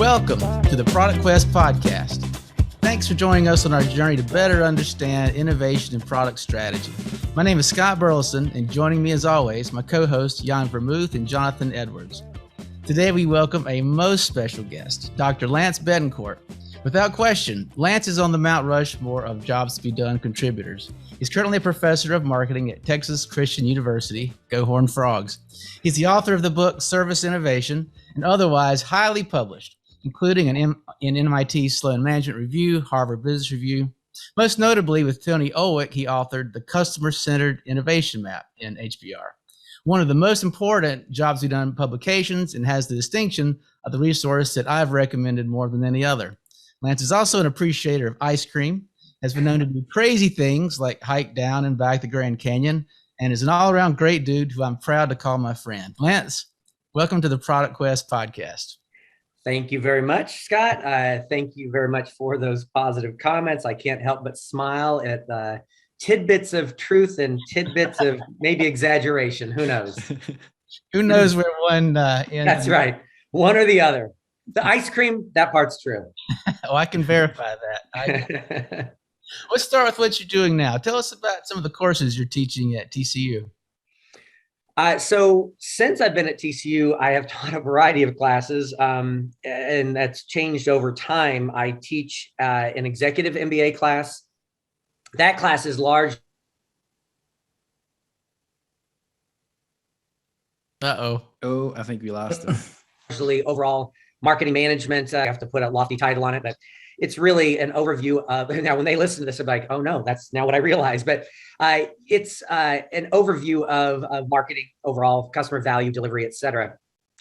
Welcome to the Product Quest podcast. Thanks for joining us on our journey to better understand innovation and product strategy. My name is Scott Burleson, and joining me as always, my co-hosts Jan Vermouth and Jonathan Edwards. Today we welcome a most special guest, Dr. Lance Bettencourt. Without question, Lance is on the Mount Rushmore of Jobs-to-be-Done contributors. He's currently a professor of marketing at Texas Christian University, Go Horned Frogs. He's the author of the book Service Innovation and otherwise highly published, including in MIT Sloan Management Review, Harvard Business Review. Most notably with Tony Olwick, he authored the Customer-Centered Innovation Map in HBR, one of the most important Jobs-to-be-Done publications, and has the distinction of the resource that I've recommended more than any other. Lance is also an appreciator of ice cream, has been known to do crazy things like hike down and back the Grand Canyon, and is an all-around great dude who I'm proud to call my friend. Lance, welcome to the Product Quest podcast. Thank you very much, Scott. Thank you very much for those positive comments. I can't help but smile at tidbits of truth and tidbits of maybe exaggeration. Who knows? Who knows where one ends? That's right. One or the other. The ice cream, that part's true. Oh, I can verify that. Let's start with what you're doing now. Tell us about some of the courses you're teaching at TCU. So since I've been at TCU, I have taught a variety of classes, and that's changed over time. I teach an executive MBA class. That class is large. Oh, I think we lost him. Largely overall marketing management. I have to put a lofty title on it, but it's really an overview of, now when they listen to this, they're like, oh no, that's now what I realize. But it's an overview of marketing overall, customer value, delivery, et cetera.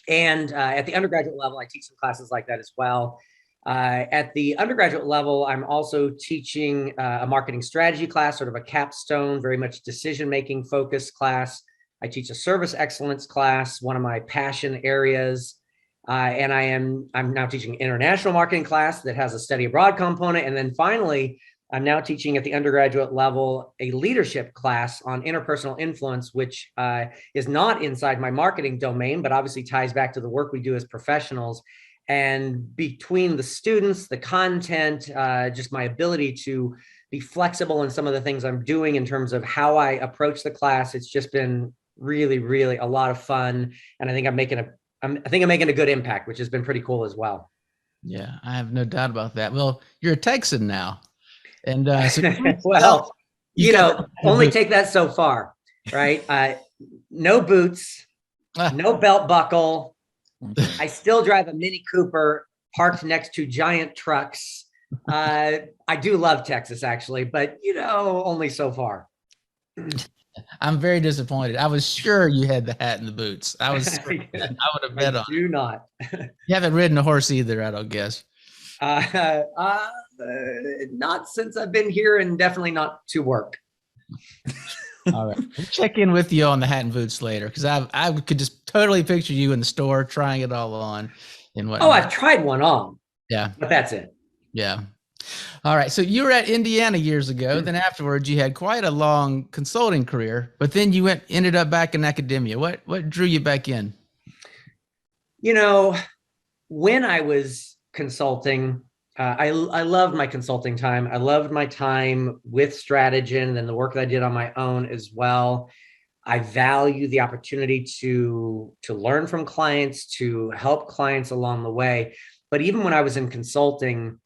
And at the undergraduate level, I teach some classes like that as well. At the undergraduate level, I'm also teaching a marketing strategy class, sort of a capstone, very much decision-making focused class. I teach a service excellence class, one of my passion areas. And I'm now teaching an international marketing class that has a study abroad component. And then finally, I'm now teaching at the undergraduate level a leadership class on interpersonal influence, which is not inside my marketing domain, but obviously ties back to the work we do as professionals. And between the students, the content, just my ability to be flexible in some of the things I'm doing in terms of how I approach the class, it's just been really, really a lot of fun. And I think I'm making a good impact, which has been pretty cool as well. yeah, I have no doubt about that. Well, you're a Texan now. And well, only take that so far, right? No boots, no belt buckle. I still drive a Mini Cooper parked next to giant trucks. I do love Texas, actually, but only so far. I'm very disappointed. I was sure you had the hat and the boots. I would have bet on. Do not. You haven't ridden a horse either, I don't guess. Not since I've been here, and definitely not to work. All right, we'll check in with you on the hat and boots later, because I could just totally picture you in the store trying it all on and whatnot. Oh, I've tried one on. Yeah, but that's it. Yeah. All right. So you were at Indiana years ago. Then afterwards, you had quite a long consulting career, but then you ended up back in academia. What drew you back in? When I was consulting, I loved my consulting time. I loved my time with Stratagen and the work that I did on my own as well. I value the opportunity to learn from clients, to help clients along the way. But even when I was in consulting,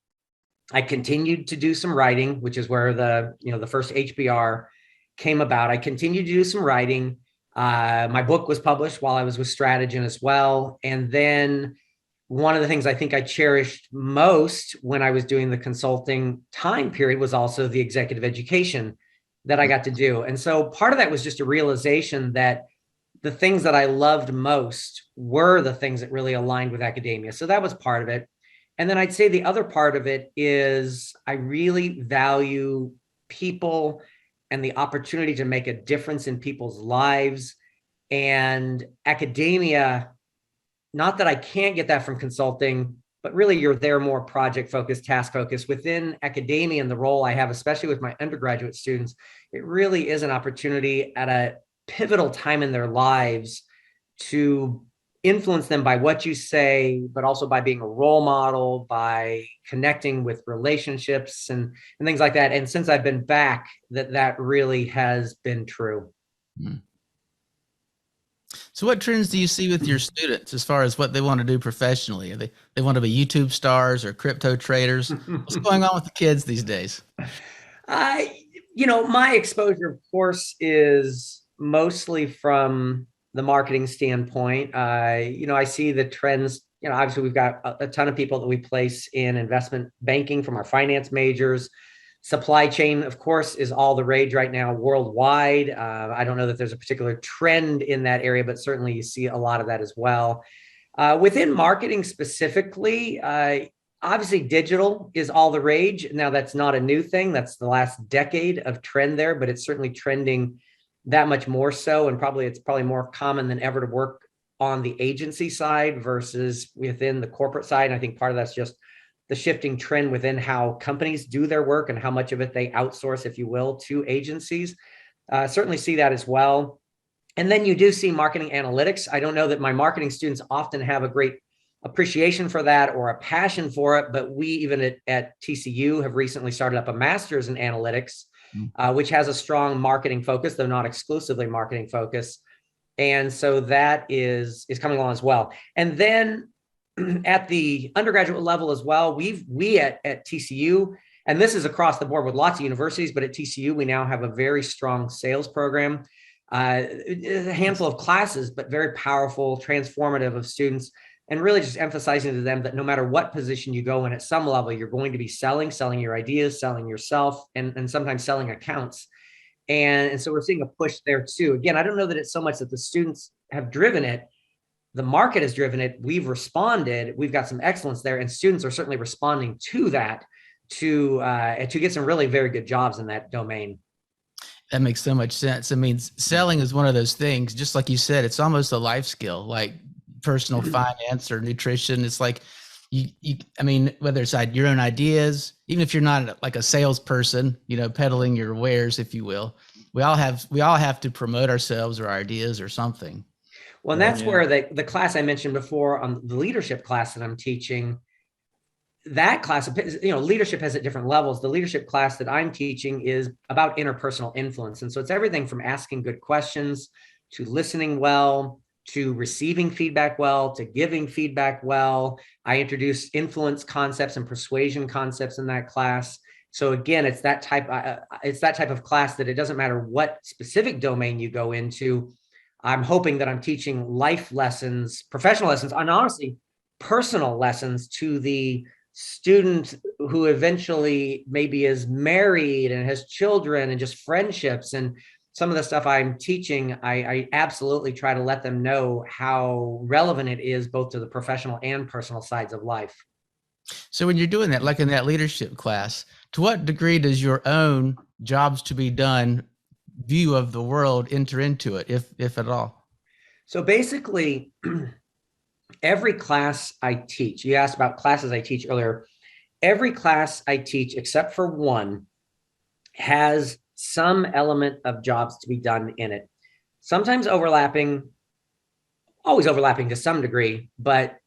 I continued to do some writing, which is where the first HBR came about. I continued to do some writing. My book was published while I was with Stratagen as well. And then one of the things I think I cherished most when I was doing the consulting time period was also the executive education that I got to do. And so part of that was just a realization that the things that I loved most were the things that really aligned with academia. So that was part of it. And then I'd say the other part of it is I really value people and the opportunity to make a difference in people's lives. And academia, not that I can't get that from consulting, but really you're there more project focused, task focused. Within academia and the role I have, especially with my undergraduate students, it really is an opportunity at a pivotal time in their lives to influence them by what you say, but also by being a role model, by connecting with relationships and things like that. And since I've been back, that really has been true. So what trends do you see with your students as far as what they want to do professionally? Are they want to be YouTube stars or crypto traders? What's going on with the kids these days? My exposure, of course, is mostly from the marketing standpoint. I see the trends. Obviously we've got a ton of people that we place in investment banking from our finance majors. Supply chain, of course, is all the rage right now worldwide. I don't know that there's a particular trend in that area, but certainly you see a lot of that as well. Within marketing specifically, obviously digital is all the rage. Now, that's not a new thing. That's the last decade of trend there, but it's certainly trending that much more so. And it's probably more common than ever to work on the agency side versus within the corporate side. And I think part of that's just the shifting trend within how companies do their work and how much of it they outsource, if you will, to agencies. Certainly see that as well. And then you do see marketing analytics. I don't know that my marketing students often have a great appreciation for that or a passion for it, but we even at TCU have recently started up a master's in analytics, which has a strong marketing focus, though not exclusively marketing focus. And so that is coming along as well. And then at the undergraduate level as well, we at TCU, and this is across the board with lots of universities, but at TCU, we now have a very strong sales program, a handful of classes, but very powerful, transformative of students, and really just emphasizing to them that no matter what position you go in, at some level, you're going to be selling your ideas, selling yourself, and sometimes selling accounts. And so we're seeing a push there too. Again, I don't know that it's so much that the students have driven it. The market has driven it. We've responded. We've got some excellence there, and students are certainly responding to that to get some really very good jobs in that domain. That makes so much sense. I mean, selling is one of those things, just like you said, it's almost a life skill, like personal finance or nutrition. It's like I mean, whether it's your own ideas, even if you're not like a salesperson, peddling your wares, if you will, we all have to promote ourselves or our ideas or something. Well, and that's where the class I mentioned before, on the leadership class that I'm teaching, that class, leadership has at different levels. The leadership class that I'm teaching is about interpersonal influence. And so it's everything from asking good questions to listening well, to receiving feedback well, to giving feedback well. I introduce influence concepts and persuasion concepts in that class. So again, it's that type of class that it doesn't matter what specific domain you go into. I'm hoping that I'm teaching life lessons, professional lessons, and honestly, personal lessons to the student who eventually maybe is married and has children and just friendships. And some of the stuff I'm teaching, I absolutely try to let them know how relevant it is both to the professional and personal sides of life. So when you're doing that, like in that leadership class, to what degree does your own jobs to be done view of the world enter into it, if at all? So basically, every class I teach, you asked about classes I teach earlier, every class I teach, except for one, has some element of jobs to be done in it. Sometimes overlapping, always overlapping to some degree, but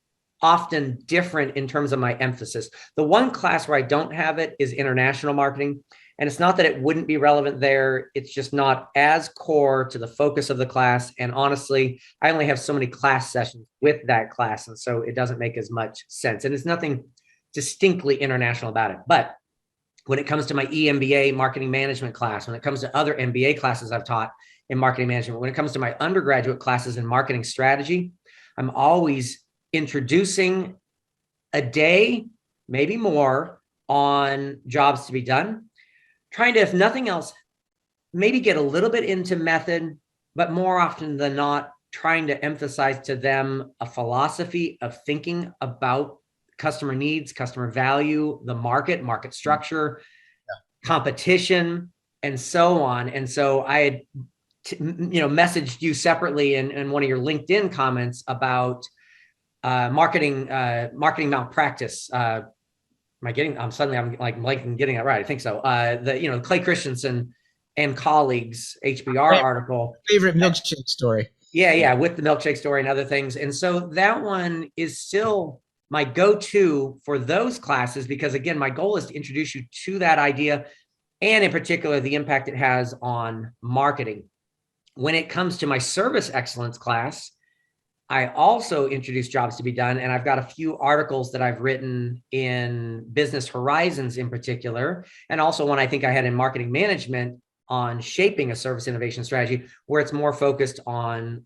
often different in terms of my emphasis. The one class where I don't have it is international marketing. And it's not that it wouldn't be relevant there. It's just not as core to the focus of the class. And honestly, I only have so many class sessions with that class. And so it doesn't make as much sense. And it's nothing distinctly international about it. But when it comes to my EMBA marketing management class, when it comes to other MBA classes I've taught in marketing management, when it comes to my undergraduate classes in marketing strategy, I'm always introducing a day, maybe more, on jobs to be done. Trying to, if nothing else, maybe get a little bit into method, but more often than not, trying to emphasize to them a philosophy of thinking about customer needs, customer value, the market structure, competition, and so on. And so I had, messaged you separately in one of your LinkedIn comments about marketing malpractice. I'm like getting it right. I think so. Clay Christensen and colleagues HBR article. Favorite milkshake story. Yeah, with the milkshake story and other things. And so that one is still my go-to for those classes, because again, my goal is to introduce you to that idea, and in particular, the impact it has on marketing. When it comes to my service excellence class, I also introduce Jobs to be Done, and I've got a few articles that I've written in Business Horizons in particular, and also one I think I had in Marketing Management on shaping a service innovation strategy, where it's more focused on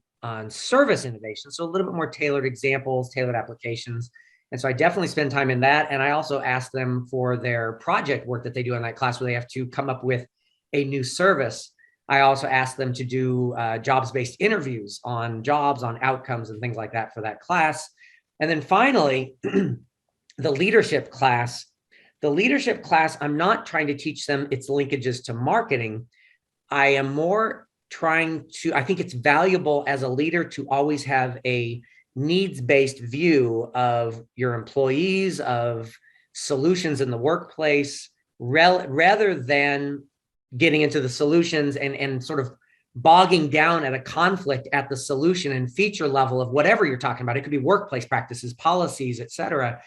service innovation. So a little bit more tailored examples, tailored applications. And so I definitely spend time in that. And I also ask them for their project work that they do in that class, where they have to come up with a new service. I also ask them to do jobs-based interviews on jobs, on outcomes, and things like that for that class. And then finally, the leadership class. The leadership class, I'm not trying to teach them its linkages to marketing. I am more trying to, I think it's valuable as a leader to always have a needs-based view of your employees, of solutions in the workplace, rather than getting into the solutions and sort of bogging down at a conflict at the solution and feature level of whatever you're talking about. It could be workplace practices, policies, et cetera.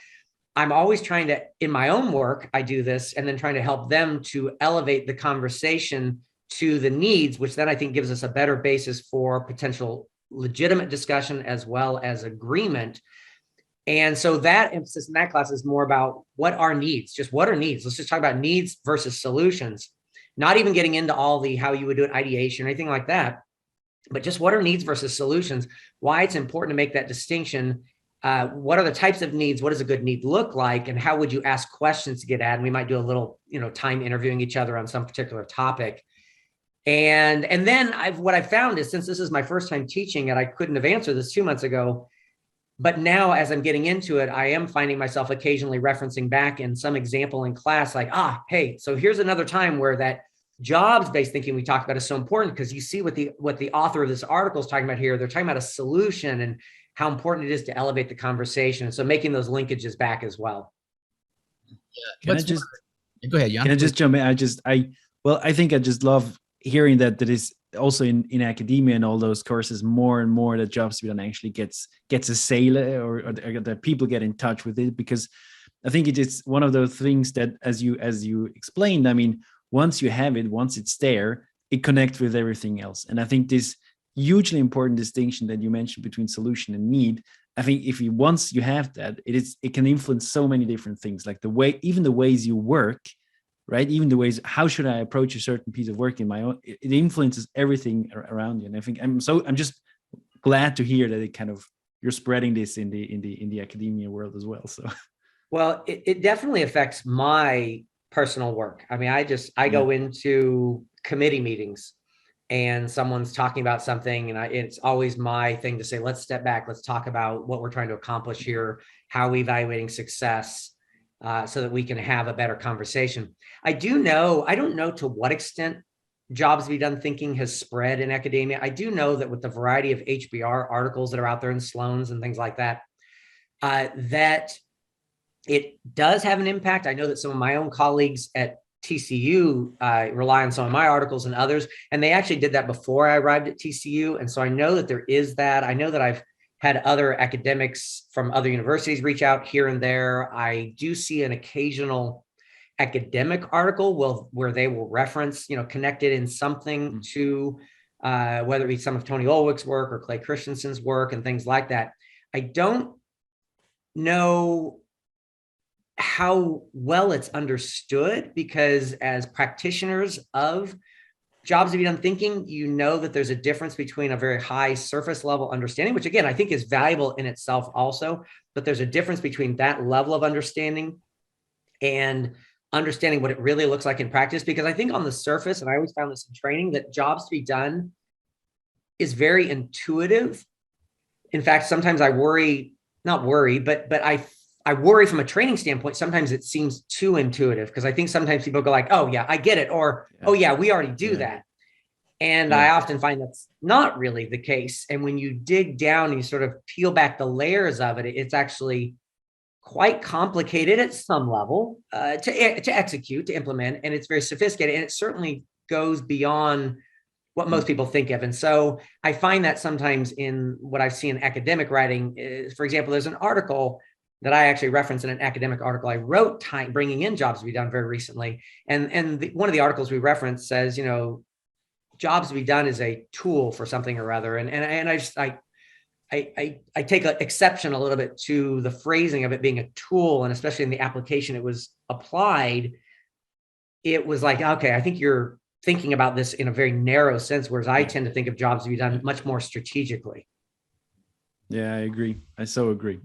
I'm always trying to, in my own work, I do this, and then trying to help them to elevate the conversation to the needs, which then I think gives us a better basis for potential legitimate discussion as well as agreement. And so that emphasis in that class is more about what are needs, just what are needs. Let's just talk about needs versus solutions, not even getting into all the how you would do an ideation or anything like that, but just what are needs versus solutions, why it's important to make that distinction. What are the types of needs? What does a good need look like? And how would you ask questions to get at? And we might do a little, time interviewing each other on some particular topic. And then what I found is, since this is my first time teaching it, I couldn't have answered this 2 months ago. But now, as I'm getting into it, I am finding myself occasionally referencing back in some example in class, like, hey, so here's another time where that jobs-based thinking we talked about is so important, because you see what the author of this article is talking about here. They're talking about a solution and how important it is to elevate the conversation. So making those linkages back as well. Yeah. Go ahead, Jan. Can I just jump in? I think I just love hearing that is also in academia and all those courses, more and more that Jobs to be Done actually gets a sale, or that people get in touch with it, because I think it is one of those things that, as you explained, I mean, once you have it, once it's there, it connects with everything else. And I think this hugely important distinction that you mentioned between solution and need, I think once you have that, it can influence so many different things, like even the ways you work, right? Even the ways, how should I approach a certain piece of work in my own, it influences everything around you. And I think I'm just glad to hear that it kind of, you're spreading this in the academia world as well. So, well, it definitely affects my personal work. I mean, I go into committee meetings and someone's talking about something, and it's always my thing to say, let's step back. Let's talk about what we're trying to accomplish here. How are we evaluating success, so that we can have a better conversation. I don't know to what extent Jobs to be Done thinking has spread in academia. I do know that with the variety of HBR articles that are out there in Sloan's and things like that, that it does have an impact. I know that some of my own colleagues at TCU rely on some of my articles and others, and they actually did that before I arrived at TCU. And so I know that there is that. I know that I've had other academics from other universities reach out here and there. I do see an occasional academic article where they will reference, connected in something to whether it be some of Tony Olwick's work or Clay Christensen's work and things like that. I don't know how well it's understood, because as practitioners of Jobs to be Done thinking, that there's a difference between a very high surface level understanding, which again, I think is valuable in itself also, but there's a difference between that level of understanding and understanding what it really looks like in practice. Because I think on the surface, and I always found this in training, that Jobs to be Done is very intuitive. In fact, sometimes I worry, not worry, but I worry from a training standpoint. Sometimes it seems too intuitive, because I think sometimes people go like, oh yeah, I get it. Or, oh yeah, we already do that. And I often find that's not really the case. And when you dig down and you sort of peel back the layers of it, it's actually quite complicated at some level to execute, to implement. And it's very sophisticated. And it certainly goes beyond what most people think of. And so I find that sometimes in what I see in academic writing is, for example, there's an article that I actually referenced in an academic article I wrote, bringing in Jobs to be Done very recently. And one of the articles we referenced says, Jobs to be Done is a tool for something or other. And I take an exception a little bit to the phrasing of it being a tool, and especially in the application it was applied. It was like, okay, I think you're thinking about this in a very narrow sense, whereas I tend to think of Jobs to be Done much more strategically. Yeah, I agree. I so agree.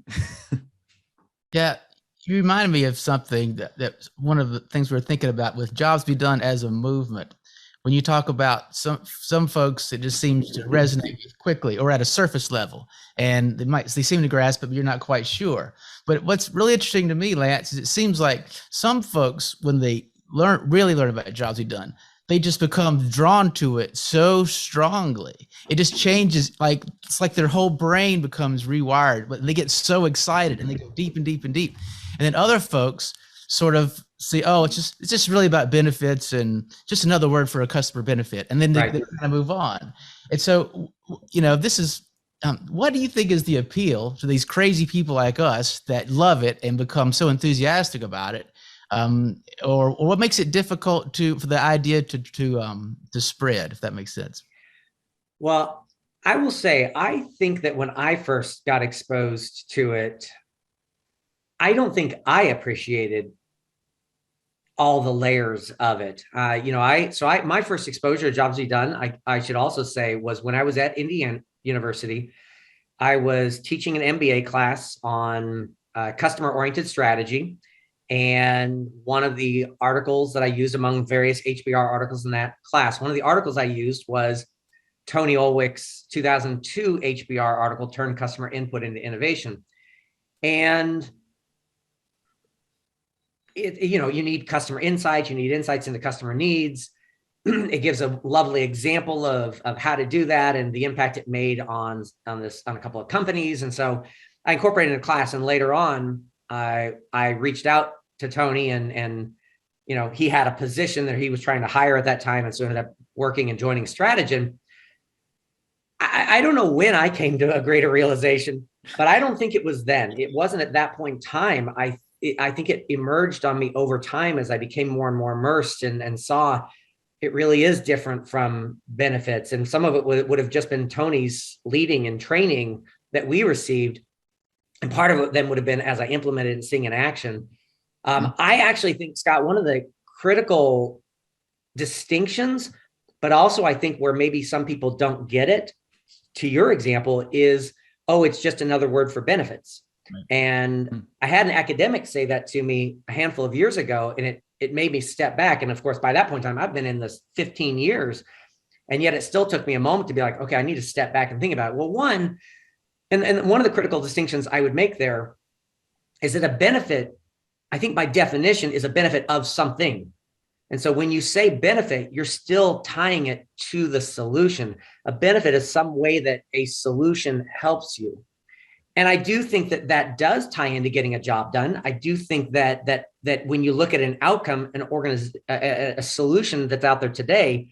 Yeah, you reminded me of something that one of the things we were thinking about with Jobs to be Done as a movement. When you talk about some folks, it just seems to resonate quickly or at a surface level, and they seem to grasp it, but you're not quite sure. But what's really interesting to me, Lance, is it seems like some folks, when they really learn about Jobs to be Done, they just become drawn to it so strongly. It just changes, it's like their whole brain becomes rewired, but they get so excited and they go deep and deep and deep. And then other folks sort of see, oh, it's just really about benefits and just another word for a customer benefit. And then they kind of move on. And so, this is, what do you think is the appeal to these crazy people like us that love it and become so enthusiastic about it? Or what makes it difficult for the idea to spread, if that makes sense? Well, I will say, I think that when I first got exposed to it, I don't think I appreciated all the layers of it. My first exposure to Jobs to be Done, I should also say, was when I was at Indiana University. I was teaching an MBA class on customer-oriented strategy. And one of the articles that I used among various HBR articles in that class, one of the articles I used was Tony Olwick's 2002 HBR article, Turn Customer Input into Innovation. And you need customer insights, you need insights into customer needs. It gives a lovely example of how to do that and the impact it made on a couple of companies. And so I incorporated it in a class, and later on, I reached out to Tony, and he had a position that he was trying to hire at that time, and so ended up working and joining Strategy. I don't know when I came to a greater realization, but I don't think it was then. It wasn't at that point in time. I think it emerged on me over time as I became more and more immersed and saw it really is different from benefits. And some of it would have just been Tony's leading and training that we received. And part of it then would have been as I implemented and seeing in action. I actually think, Scott, one of the critical distinctions, but also I think where maybe some people don't get it, to your example, is, it's just another word for benefits. Right. And I had an academic say that to me a handful of years ago, and it made me step back. And of course, by that point in time, I've been in this 15 years, and yet it still took me a moment to be like, okay, I need to step back and think about it. Well, one of the critical distinctions I would make there is that a benefit, I think by definition, is a benefit of something. And so when you say benefit, you're still tying it to the solution. A benefit is some way that a solution helps you. And I do think that does tie into getting a job done. I do think that when you look at an outcome, a solution that's out there today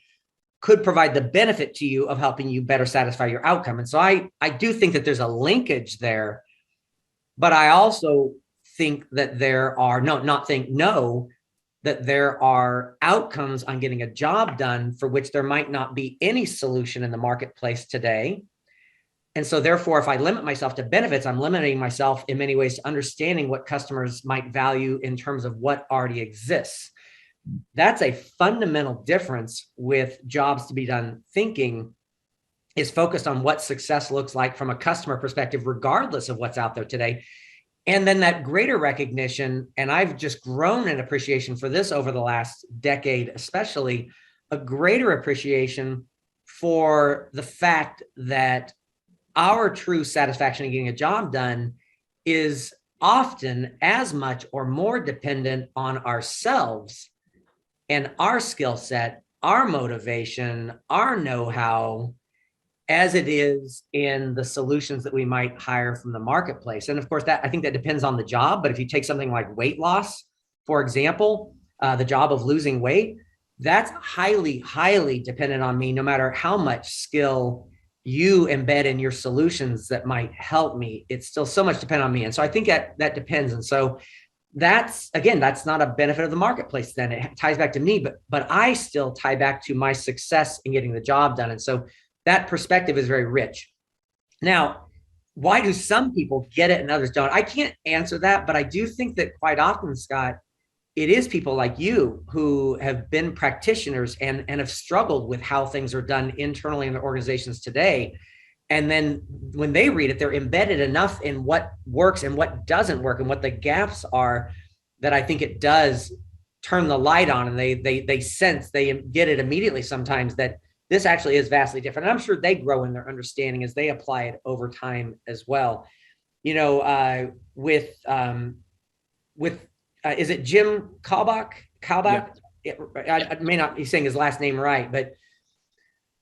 could provide the benefit to you of helping you better satisfy your outcome. And so I do think that there's a linkage there, but I also think that there are that there are outcomes on getting a job done for which there might not be any solution in the marketplace today. And so therefore, if I limit myself to benefits, I'm limiting myself in many ways to understanding what customers might value in terms of what already exists. That's a fundamental difference with Jobs to be Done thinking, is focused on what success looks like from a customer perspective, regardless of what's out there today. And then that greater recognition, and I've just grown in appreciation for this over the last decade, especially a greater appreciation for the fact that our true satisfaction in getting a job done is often as much or more dependent on ourselves and our skill set, our motivation, our know-how, as it is in the solutions that we might hire from the marketplace. And of course, I think that depends on the job. But if you take something like weight loss, for example, the job of losing weight, that's highly, highly dependent on me, no matter how much skill you embed in your solutions that might help me. It's still so much dependent on me. And so I think that depends. And so that's not a benefit of the marketplace. Then it ties back to me, but I still tie back to my success in getting the job done. And so that perspective is very rich. Now, why do some people get it and others don't? I can't answer that, but I do think that quite often, Scott, it is people like you who have been practitioners and have struggled with how things are done internally in their organizations today. And then when they read it, they're embedded enough in what works and what doesn't work and what the gaps are, that I think it does turn the light on, and they sense, they get it immediately sometimes, that this actually is vastly different. And I'm sure they grow in their understanding as they apply it over time as well. Is it Jim Kalbach? Yeah. I may not be saying his last name right, but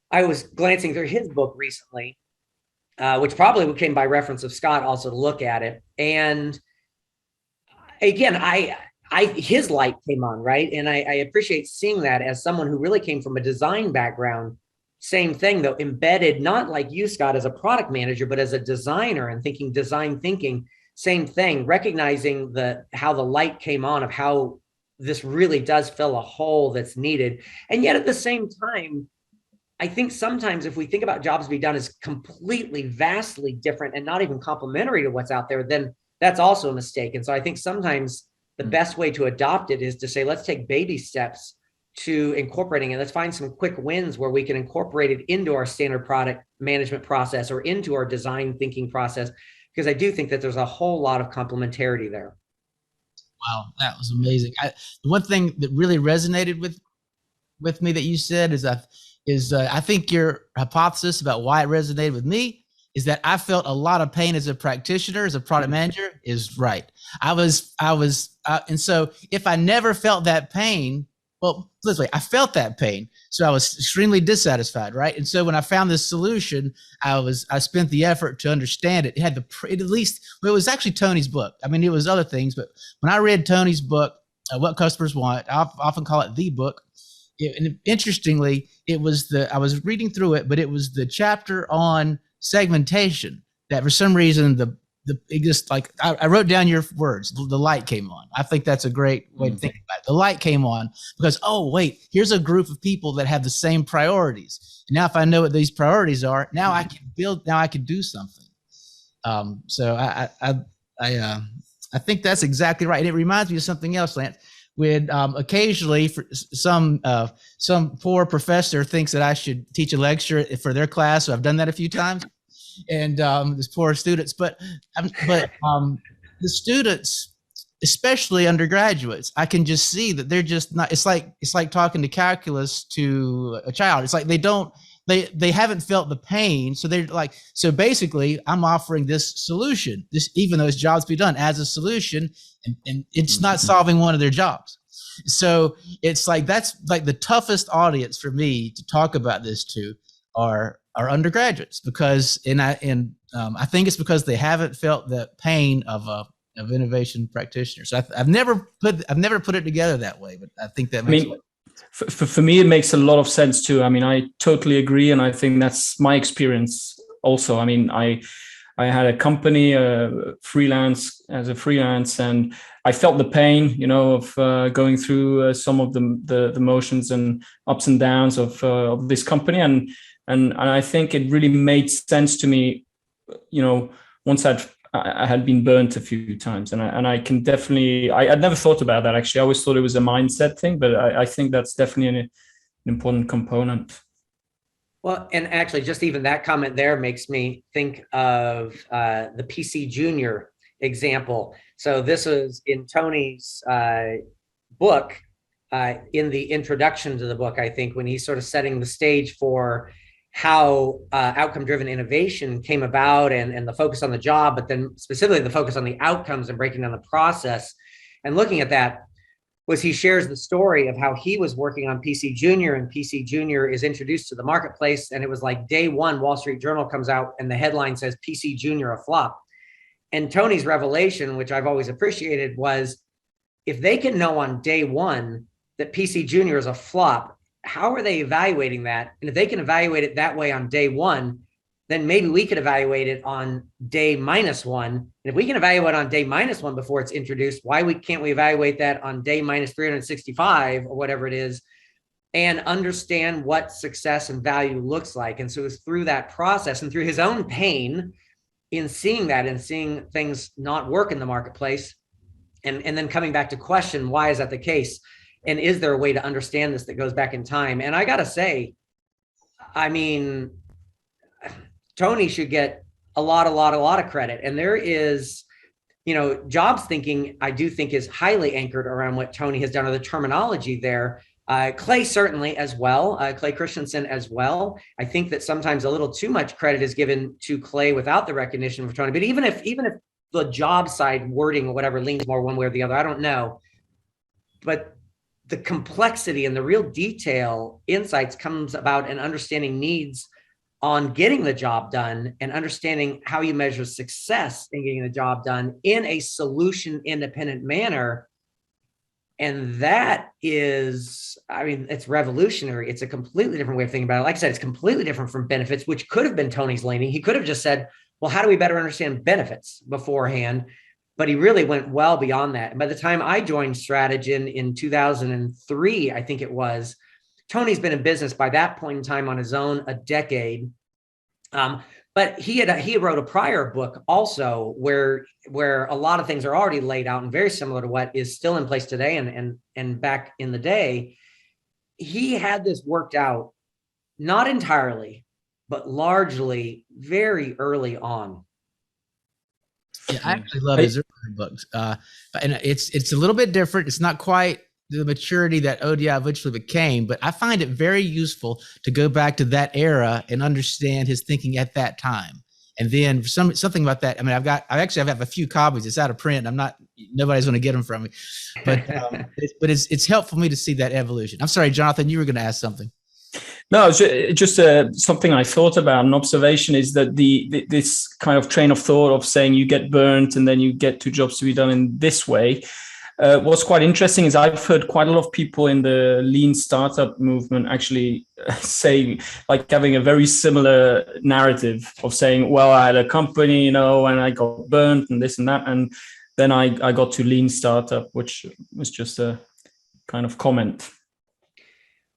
I was glancing through his book recently, which probably came by reference of Scott also to look at it. And again, his light came on, right? And I appreciate seeing that as someone who really came from a design background. Same thing though, embedded, not like you, Scott, as a product manager, but as a designer and design thinking. Same thing, recognizing how the light came on of how this really does fill a hole that's needed. And yet at the same time, I think sometimes if we think about jobs to be done as completely, vastly different and not even complementary to what's out there, then that's also a mistake. And so I think sometimes the best way to adopt it is to say, let's take baby steps to incorporating it. Let's find some quick wins where we can incorporate it into our standard product management process or into our design thinking process, because I do think that there's a whole lot of complementarity there. Wow, that was amazing. The one thing that really resonated with me that you said is I think your hypothesis about why it resonated with me is that I felt a lot of pain as a practitioner, as a product manager, is right. And so if I never felt that pain, well, literally, I felt that pain. So I was extremely dissatisfied, right? And so when I found this solution, I spent the effort to understand it. It had it was actually Tony's book. I mean, it was other things, but when I read Tony's book, What Customers Want, I often call it the book. And interestingly, I was reading through it, but it was the chapter on segmentation that for some reason it just like I wrote down your words. The light came on. I think that's a great way to think about it. The light came on because, oh wait, here's a group of people that have the same priorities. And now, if I know what these priorities are, now I can build. Now I can do something. So I think that's exactly right. And it reminds me of something else, Lance. When occasionally for some poor professor thinks that I should teach a lecture for their class, so I've done that a few times. And there's poor students, but the students, especially undergraduates, I can just see that they're just not. It's like talking to calculus to a child. It's like they haven't felt the pain, so they're like. So basically, I'm offering this solution, even though it's jobs to be done, as a solution, and it's not solving one of their jobs. So it's like that's like the toughest audience for me to talk about this to are undergraduates, because I think it's because they haven't felt the pain of innovation practitioners. So I've never put it together that way, but I think that makes for me it makes a lot of sense too. I mean, I totally agree, and I think that's my experience also. I mean, I had a company, freelance, and I felt the pain, of going through some of the motions and ups and downs of this company, and I think it really made sense to me, once I had been burnt a few times, and I can definitely, I'd never thought about that actually. I always thought it was a mindset thing, but I think that's definitely an important component. Well, and actually just even that comment there makes me think of the PC Junior example. So this was in Tony's book, in the introduction to the book, I think, when he's sort of setting the stage for how outcome-driven innovation came about and the focus on the job, but then specifically the focus on the outcomes and breaking down the process. And looking at that, he shares the story of how he was working on PC Junior, and PC Junior is introduced to the marketplace. And it was like day one, Wall Street Journal comes out and the headline says PC Junior a flop. And Tony's revelation, which I've always appreciated, was if they can know on day one that PC Junior is a flop, how are they evaluating that? And if they can evaluate it that way on day one, then maybe we could evaluate it on day -1. And if we can evaluate on day -1 before it's introduced, why can't we evaluate that on day -365 or whatever it is, and understand what success and value looks like? And so it's through that process and through his own pain in seeing that and seeing things not work in the marketplace, and then coming back to question, why is that the case? And is there a way to understand this that goes back in time? And I got to say, I mean, Tony should get a lot of credit. And there is, jobs thinking, I do think, is highly anchored around what Tony has done, or the terminology there. Clay certainly as well, Clay Christensen as well. I think that sometimes a little too much credit is given to Clay without the recognition of Tony. But even if the job side wording or whatever leans more one way or the other, I don't know. But the complexity and the real detail insights comes about in understanding needs on getting the job done, and understanding how you measure success in getting the job done in a solution independent manner. And that is, I mean, it's revolutionary. It's a completely different way of thinking about it. Like I said, it's completely different from benefits, which could have been Tony's leaning. He could have just said, well, how do we better understand benefits beforehand? But he really went well beyond that. And by the time I joined Strategen in 2003, I think it was, Tony's been in business by that point in time on his own a decade. But he wrote a prior book also where a lot of things are already laid out and very similar to what is still in place today and back in the day. He had this worked out, not entirely, but largely very early on. Yeah, I actually love his earlier books, and it's a little bit different. It's not quite the maturity that ODI eventually became, but I find it very useful to go back to that era and understand his thinking at that time. And then something about that. I mean, I have a few copies. It's out of print. Nobody's going to get them from me, but it's helpful for me to see that evolution. I'm sorry, Jonathan, you were going to ask something. No, it's just something I thought about. An observation is that this kind of train of thought of saying you get burnt and then you get to jobs to be done in this way. What's quite interesting is I've heard quite a lot of people in the lean startup movement actually say, like, having a very similar narrative of saying, well, I had a company, and I got burnt and this and that. And then I got to lean startup, which was just a kind of comment.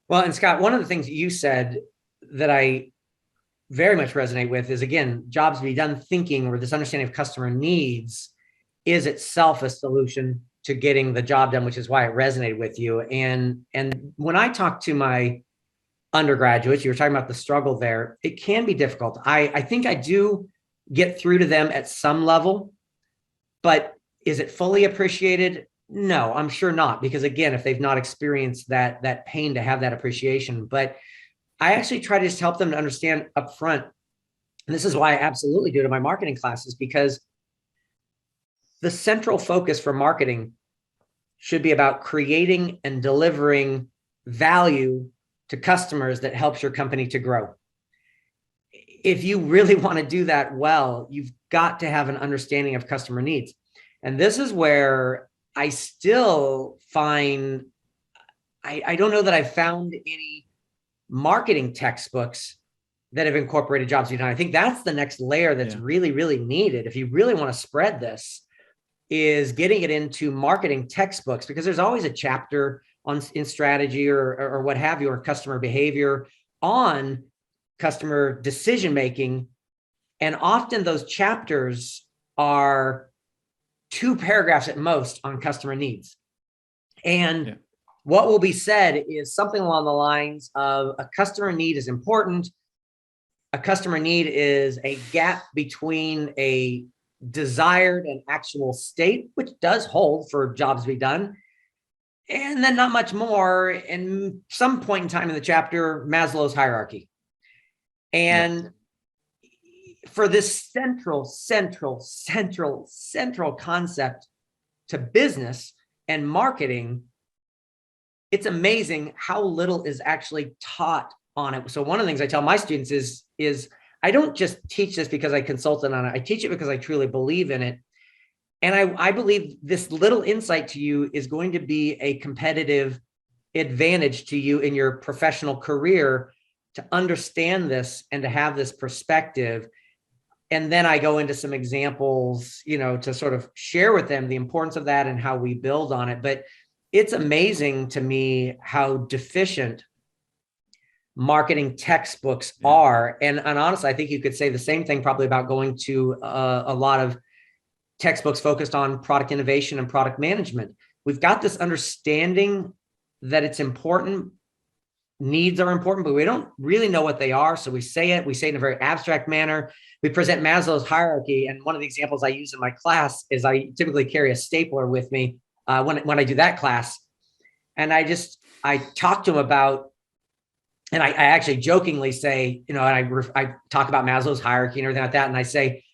Well, and Scott, one of the things you said that I very much resonate with is, again, jobs to be done thinking, or this understanding of customer needs, is itself a solution to getting the job done, which is why it resonated with you. And when I talk to my undergraduates, you were talking about the struggle there, it can be difficult. I think I do get through to them at some level, but is it fully appreciated? No, I'm sure not, because again, if they've not experienced that pain to have that appreciation. But I actually try to just help them to understand up front, and this is why I absolutely do it in my marketing classes, because the central focus for marketing should be about creating and delivering value to customers that helps your company to grow. If you really want to do that well, you've got to have an understanding of customer needs. And this is where I still find, I don't know that I've found any marketing textbooks that have incorporated jobs to be done. I think that's the next layer that's really, really needed. If you really want to spread this, is getting it into marketing textbooks, because there's always a chapter in strategy or what have you, or customer behavior, on customer decision-making. And often those chapters are 2 paragraphs at most on customer needs. And what will be said is something along the lines of, a customer need is important. A customer need is a gap between a desired and actual state, which does hold for jobs to be done. And then not much more. And some point in time in the chapter, Maslow's hierarchy. And for this central concept to business and marketing, it's amazing how little is actually taught on it. So one of the things I tell my students is I don't just teach this because I consulted on it. I teach it because I truly believe in it. And I believe this little insight to you is going to be a competitive advantage to you in your professional career to understand this and to have this perspective. And then I go into some examples, to sort of share with them the importance of that and how we build on it. But it's amazing to me how deficient marketing textbooks are. And honestly, I think you could say the same thing probably about going to a lot of textbooks focused on product innovation and product management. We've got this understanding that it's important, needs are important, but we don't really know what they are. So we say it in a very abstract manner. We present Maslow's hierarchy. And one of the examples I use in my class is I typically carry a stapler with me when I do that class. And I talk to them about, and I actually jokingly say, and I talk about Maslow's hierarchy and everything like that. And I say,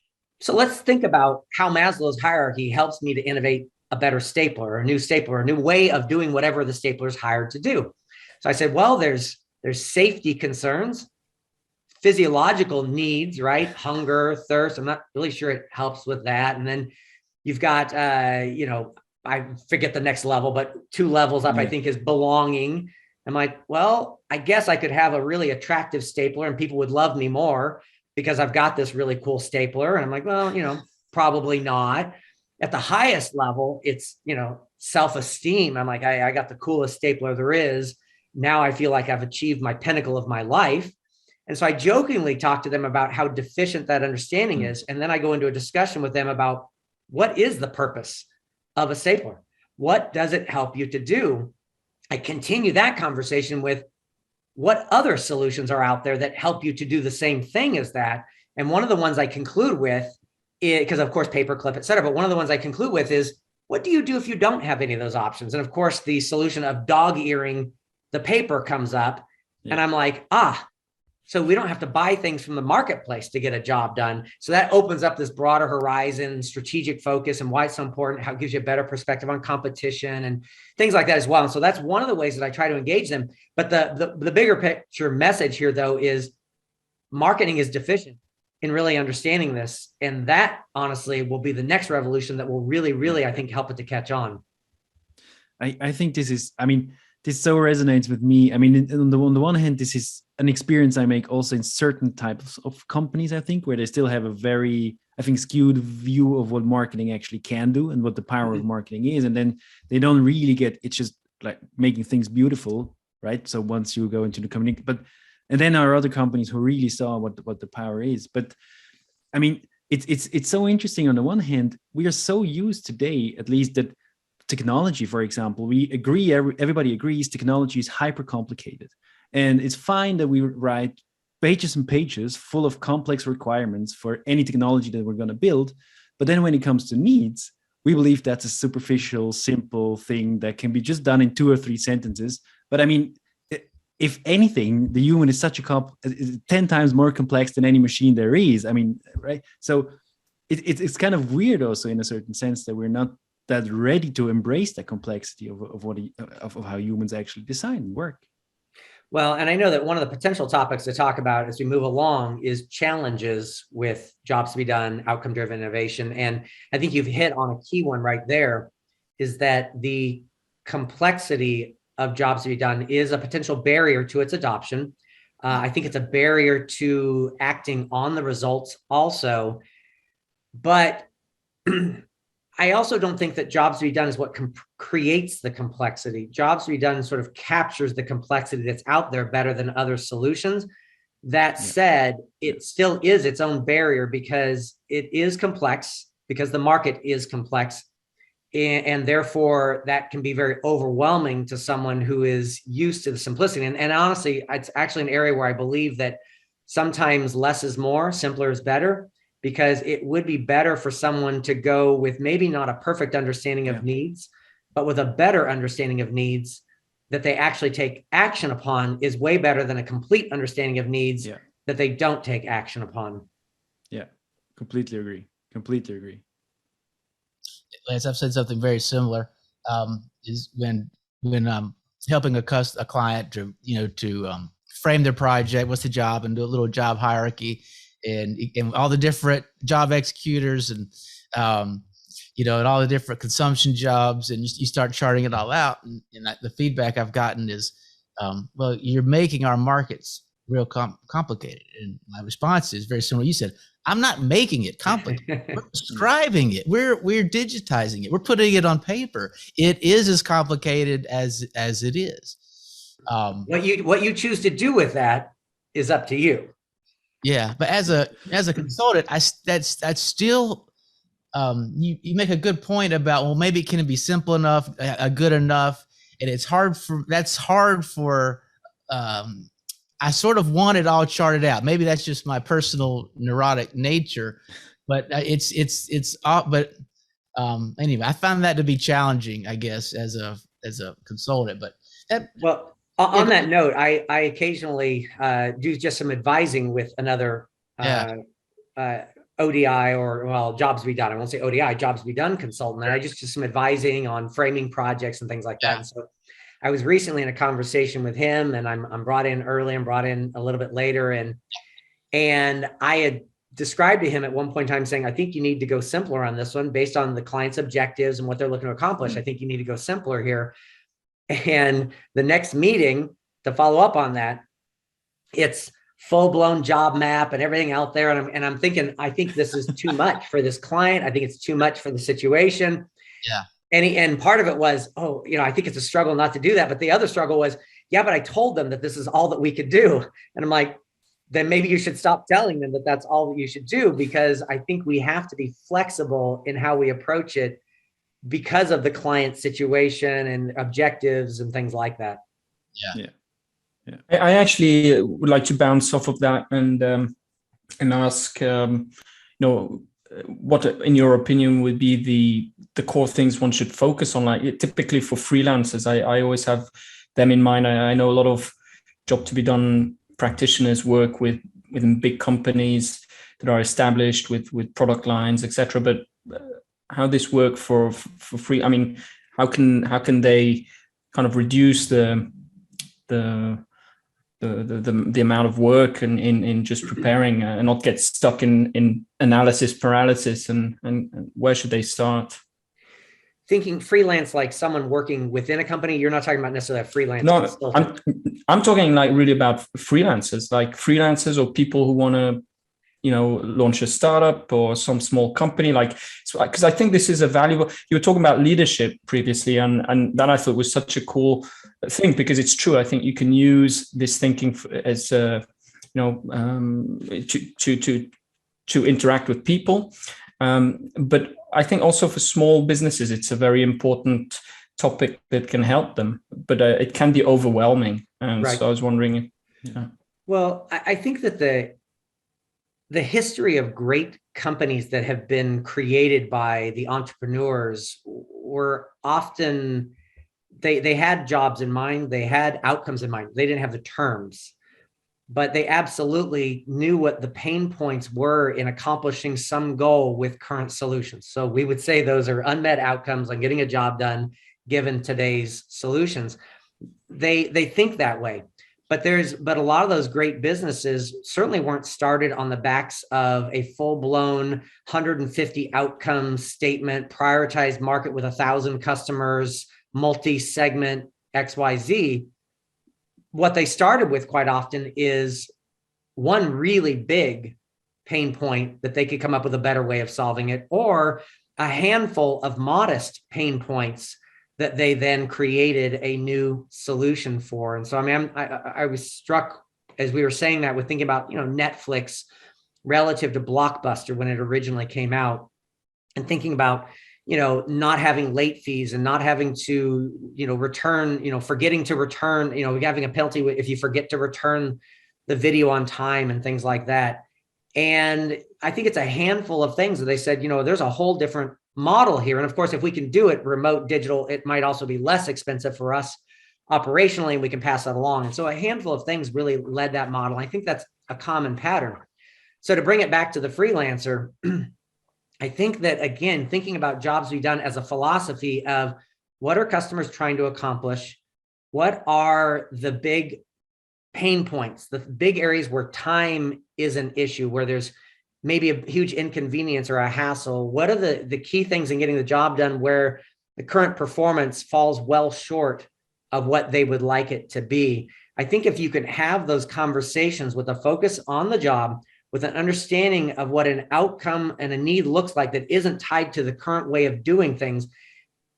so let's think about how Maslow's hierarchy helps me to innovate a better stapler, a new stapler, a new way of doing whatever the stapler is hired to do. So I said, well, there's safety concerns, physiological needs, right? Hunger, thirst. I'm not really sure it helps with that. And then you've got, I forget the next level, but 2 levels up, I think, is belonging. I'm like, well, I guess I could have a really attractive stapler and people would love me more because I've got this really cool stapler. And I'm like, well, probably not. At the highest level, it's, self-esteem. I'm like, I got the coolest stapler there is. Now I feel like I've achieved my pinnacle of my life. And so I jokingly talk to them about how deficient that understanding is. And then I go into a discussion with them about what is the purpose of a stapler? What does it help you to do? I continue that conversation with what other solutions are out there that help you to do the same thing as that. And one of the ones I conclude with, because of course, paperclip, et cetera, but one of the ones I conclude with is, what do you do if you don't have any of those options? And of course, the solution of dog earing the paper comes up. And I'm like, so we don't have to buy things from the marketplace to get a job done. So that opens up this broader horizon, strategic focus, and why it's so important, how it gives you a better perspective on competition and things like that as well. And so that's one of the ways that I try to engage them. But the bigger picture message here, though, is marketing is deficient in really understanding this. And that, honestly, will be the next revolution that will really, really, I think, help it to catch on. I think this so resonates with me. On the one hand, this is an experience I make also in certain types of companies, I think, where they still have a very, skewed view of what marketing actually can do and what the power of marketing is. And then they don't really get, it's just like making things beautiful, right? So once you go into the company, and then there are other companies who really saw what the power is. But it's so interesting. On the one hand, we are so used today, at least, that technology, for example, everybody agrees technology is hyper complicated, and it's fine that we write pages and pages full of complex requirements for any technology that we're going to build. But then when it comes to needs, we believe that's a superficial, simple thing that can be just done in 2 or 3 sentences. But if anything, the human is 10 times more complex than any machine there is. Right? So it's kind of weird also, in a certain sense, that we're not that ready to embrace the complexity of how humans actually design and work. Well, and I know that one of the potential topics to talk about as we move along is challenges with jobs to be done, outcome-driven innovation. And I think you've hit on a key one right there, is that the complexity of jobs to be done is a potential barrier to its adoption. I think it's a barrier to acting on the results also. But I also don't think that jobs to be done is what creates the complexity. Jobs to be done sort of captures the complexity that's out there better than other solutions. That said, it still is its own barrier because it is complex, because the market is complex. And therefore, that can be very overwhelming to someone who is used to the simplicity. And honestly, it's actually an area where I believe that sometimes less is more, simpler is better. Because it would be better for someone to go with maybe not a perfect understanding of needs, but with a better understanding of needs that they actually take action upon is way better than a complete understanding of needs that they don't take action upon. Yeah, completely agree. Lance, I've said something very similar. Is when helping a client to frame their project, what's the job, and do a little job hierarchy. And all the different job executors and and all the different consumption jobs, and you start charting it all out. And the feedback I've gotten is, well, you're making our markets real complicated. And my response is very similar. You said, I'm not making it complicated. We're describing it. We're digitizing it. We're putting it on paper. It is as complicated as it is. What you choose to do with that is up to you. Yeah, but as a consultant, that's still you make a good point about, well, maybe can it be simple enough, good enough, and it's hard for I sort of want it all charted out. Maybe that's just my personal neurotic nature, but but anyway, I found that to be challenging, I guess, as a consultant. But on that note, I occasionally do just some advising with another ODI or Jobs-to-be-Done. I won't say ODI, Jobs-to-be-Done consultant. And I just do some advising on framing projects and things like that. And so I was recently in a conversation with him, and I'm brought in early and brought in a little bit later. And I had described to him at one point in time saying, I think you need to go simpler on this one based on the client's objectives and what they're looking to accomplish. I think you need to go simpler here. And the next meeting to follow up on that, it's full-blown job map and everything out there. And I'm thinking, I think this is too much for this client. I think it's too much for the situation. Yeah. And part of it was, I think it's a struggle not to do that. But the other struggle was, but I told them that this is all that we could do. And I'm like, then maybe you should stop telling them that that's all that you should do, because I think we have to be flexible in how we approach it because of the client situation and objectives and things like that. Yeah. I actually would like to bounce off of that and ask, what, in your opinion, would be the core things one should focus on? Like typically for freelancers, I always have them in mind. I know a lot of Job-to-be-Done practitioners work within big companies that are established with product lines, etc. But how this work for free? I mean, how can they kind of reduce the amount of work in just preparing and not get stuck in analysis paralysis, and where should they start? Thinking freelance, like someone working within a company. You're not talking about necessarily a freelance. No, I'm talking like really about freelancers or people who want to, launch a startup or some small company, because I think this is a valuable, you were talking about leadership previously, and that I thought was such a cool thing, because it's true. I think you can use this thinking as to interact with people. But I think also for small businesses, it's a very important topic that can help them, but it can be overwhelming. And right. So I was wondering. Well, I think that the history of great companies that have been created by the entrepreneurs were often, they had jobs in mind, they had outcomes in mind. They didn't have the terms, but they absolutely knew what the pain points were in accomplishing some goal with current solutions. So we would say those are unmet outcomes on getting a job done, given today's solutions. They think that way. But a lot of those great businesses certainly weren't started on the backs of a full-blown 150 outcome statement, prioritized market with 1,000 customers, multi-segment XYZ. What they started with quite often is one really big pain point that they could come up with a better way of solving it, or a handful of modest pain points that they then created a new solution for. And so, I was struck as we were saying that with thinking about, Netflix relative to Blockbuster when it originally came out, and thinking about, not having late fees and not having to, return, forgetting to return, having a penalty if you forget to return the video on time and things like that. And I think it's a handful of things that they said, there's a whole different model here. And of course, if we can do it remote digital, it might also be less expensive for us operationally, and we can pass that along. And so a handful of things really led that model. I think that's a common pattern. So to bring it back to the freelancer, I think that, again, thinking about Jobs-to-be-Done as a philosophy of what are customers trying to accomplish? What are the big pain points, the big areas where time is an issue, where there's maybe a huge inconvenience or a hassle? What are the key things in getting the job done where the current performance falls well short of what they would like it to be? I think if you can have those conversations with a focus on the job, with an understanding of what an outcome and a need looks like that isn't tied to the current way of doing things,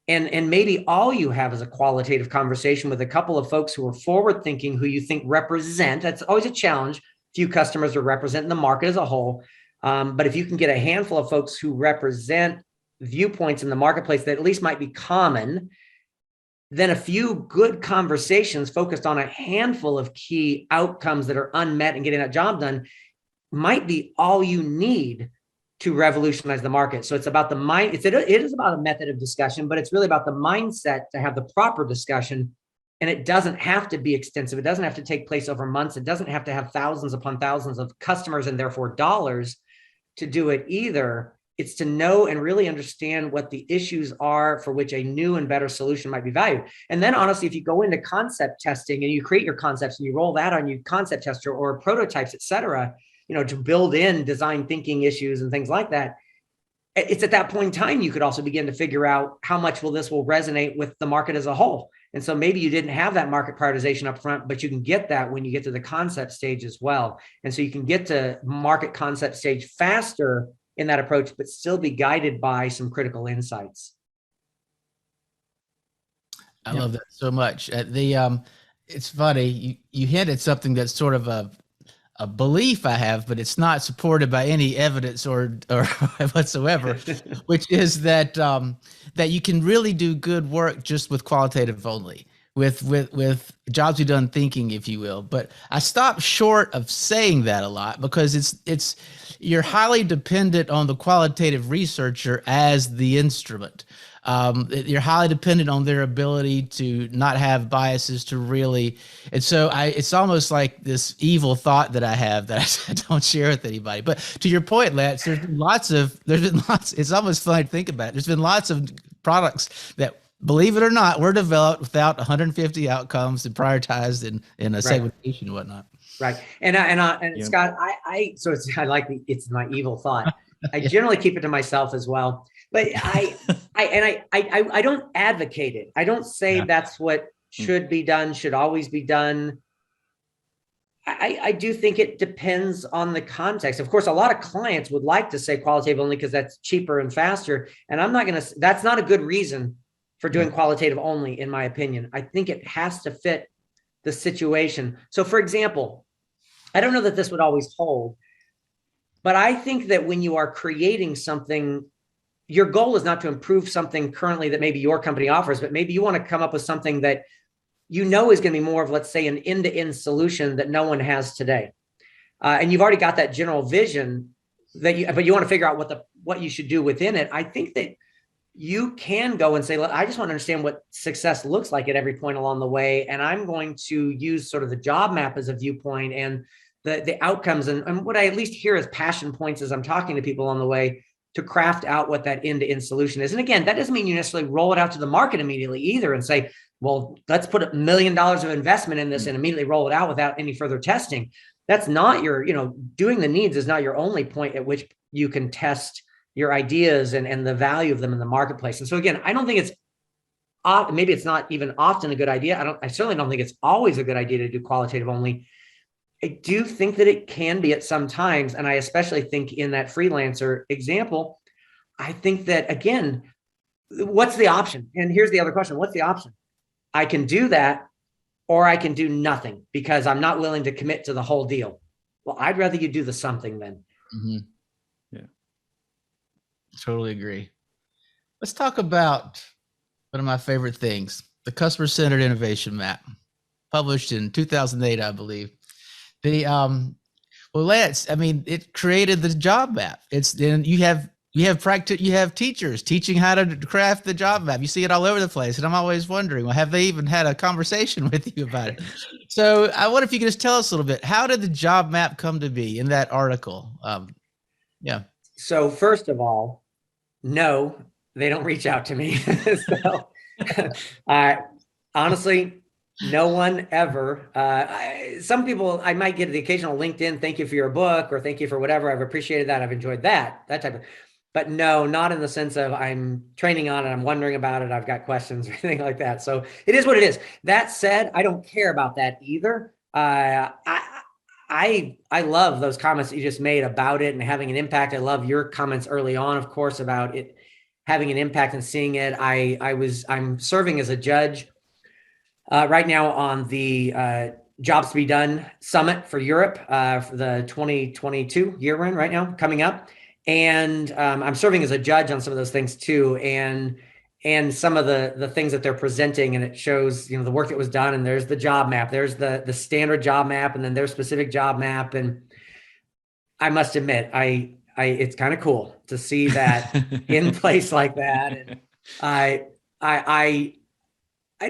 and maybe all you have is a qualitative conversation with a couple of folks who are forward thinking, who you think represent, that's always a challenge. Few customers are representing the market as a whole. But if you can get a handful of folks who represent viewpoints in the marketplace that at least might be common, then a few good conversations focused on a handful of key outcomes that are unmet and getting that job done might be all you need to revolutionize the market. So it's about the mind. It is about a method of discussion, but it's really about the mindset to have the proper discussion. And it doesn't have to be extensive. It doesn't have to take place over months. It doesn't have to have thousands upon thousands of customers and therefore dollars to do it either. It's to know and really understand what the issues are for which a new and better solution might be valued. And then honestly, if you go into concept testing and you create your concepts and you roll that on your concept tester or prototypes, et cetera, to build in design thinking issues and things like that, it's at that point in time, you could also begin to figure out how much this will resonate with the market as a whole. And so maybe you didn't have that market prioritization up front, but you can get that when you get to the concept stage as well. And so you can get to market concept stage faster in that approach, but still be guided by some critical insights. I love that so much. It's funny, you hinted something that's sort of a belief I have, but it's not supported by any evidence or whatsoever, which is that that you can really do good work just with qualitative only, with jobs to be done thinking, if you will. But I stop short of saying that a lot because you're highly dependent on the qualitative researcher as the instrument. You're highly dependent on their ability to not have biases to really, and so it's almost like this evil thought that I have that I don't share with anybody. But to your point, Lance, there's been lots, it's almost funny to think about it. There's been lots of products that, believe it or not, were developed without 150 outcomes and prioritized in a segmentation and whatnot. Right. And Scott, it's my evil thought. I generally keep it to myself as well. But I don't advocate it. I don't say that's what should be done, should always be done. I do think it depends on the context. Of course, a lot of clients would like to say qualitative only because that's cheaper and faster. And that's not a good reason for doing qualitative only, in my opinion. I think it has to fit the situation. So for example, I don't know that this would always hold, but I think that when you are creating something, your goal is not to improve something currently that maybe your company offers, but maybe you want to come up with something that is going to be more of, let's say, an end-to-end solution that no one has today. And you've already got that general vision but you want to figure out what you should do within it. I think that you can go and say, look, I just want to understand what success looks like at every point along the way. And I'm going to use sort of the job map as a viewpoint and the outcomes and what I at least hear as passion points as I'm talking to people on the way to craft out what that end-to-end solution is. And again, that doesn't mean you necessarily roll it out to the market immediately either and say, well, let's put $1 million of investment in this and immediately roll it out without any further testing. That's not doing the needs is not your only point at which you can test your ideas and the value of them in the marketplace. And so again, I don't think it's, maybe it's not even often a good idea. I certainly don't think it's always a good idea to do qualitative only. I do think that it can be at some times. And I especially think in that freelancer example, I think that, again, what's the option? And here's the other question. What's the option? I can do that, or I can do nothing because I'm not willing to commit to the whole deal. Well, I'd rather you do the something then. Mm-hmm. Yeah. Totally agree. Let's talk about one of my favorite things, the customer-centered innovation map, published in 2008, I believe. Lance, it created the job map. You have teachers teaching how to craft the job map. You see it all over the place. And I'm always wondering, well, have they even had a conversation with you about it? So I wonder if you could just tell us a little bit, how did the job map come to be in that article? So first of all, no, they don't reach out to me. So honestly, No one ever. Some people, I might get the occasional LinkedIn, thank you for your book, or thank you for whatever. I've appreciated that. I've enjoyed that type of, but no, not in the sense of I'm training on it. I'm wondering about it. I've got questions or anything like that. So it is what it is. That said, I don't care about that either. I love those comments that you just made about it and having an impact. I love your comments early on, of course, about it having an impact and seeing it. I'm serving as a judge right now on the Jobs-to-be-Done Summit for Europe for the 2022 year run right now coming up. And I'm serving as a judge on some of those things too. And some of the things that they're presenting, and it shows, the work that was done, and there's the job map, there's the standard job map, and then their specific job map. And I must admit, it's kind of cool to see that in place like that. And I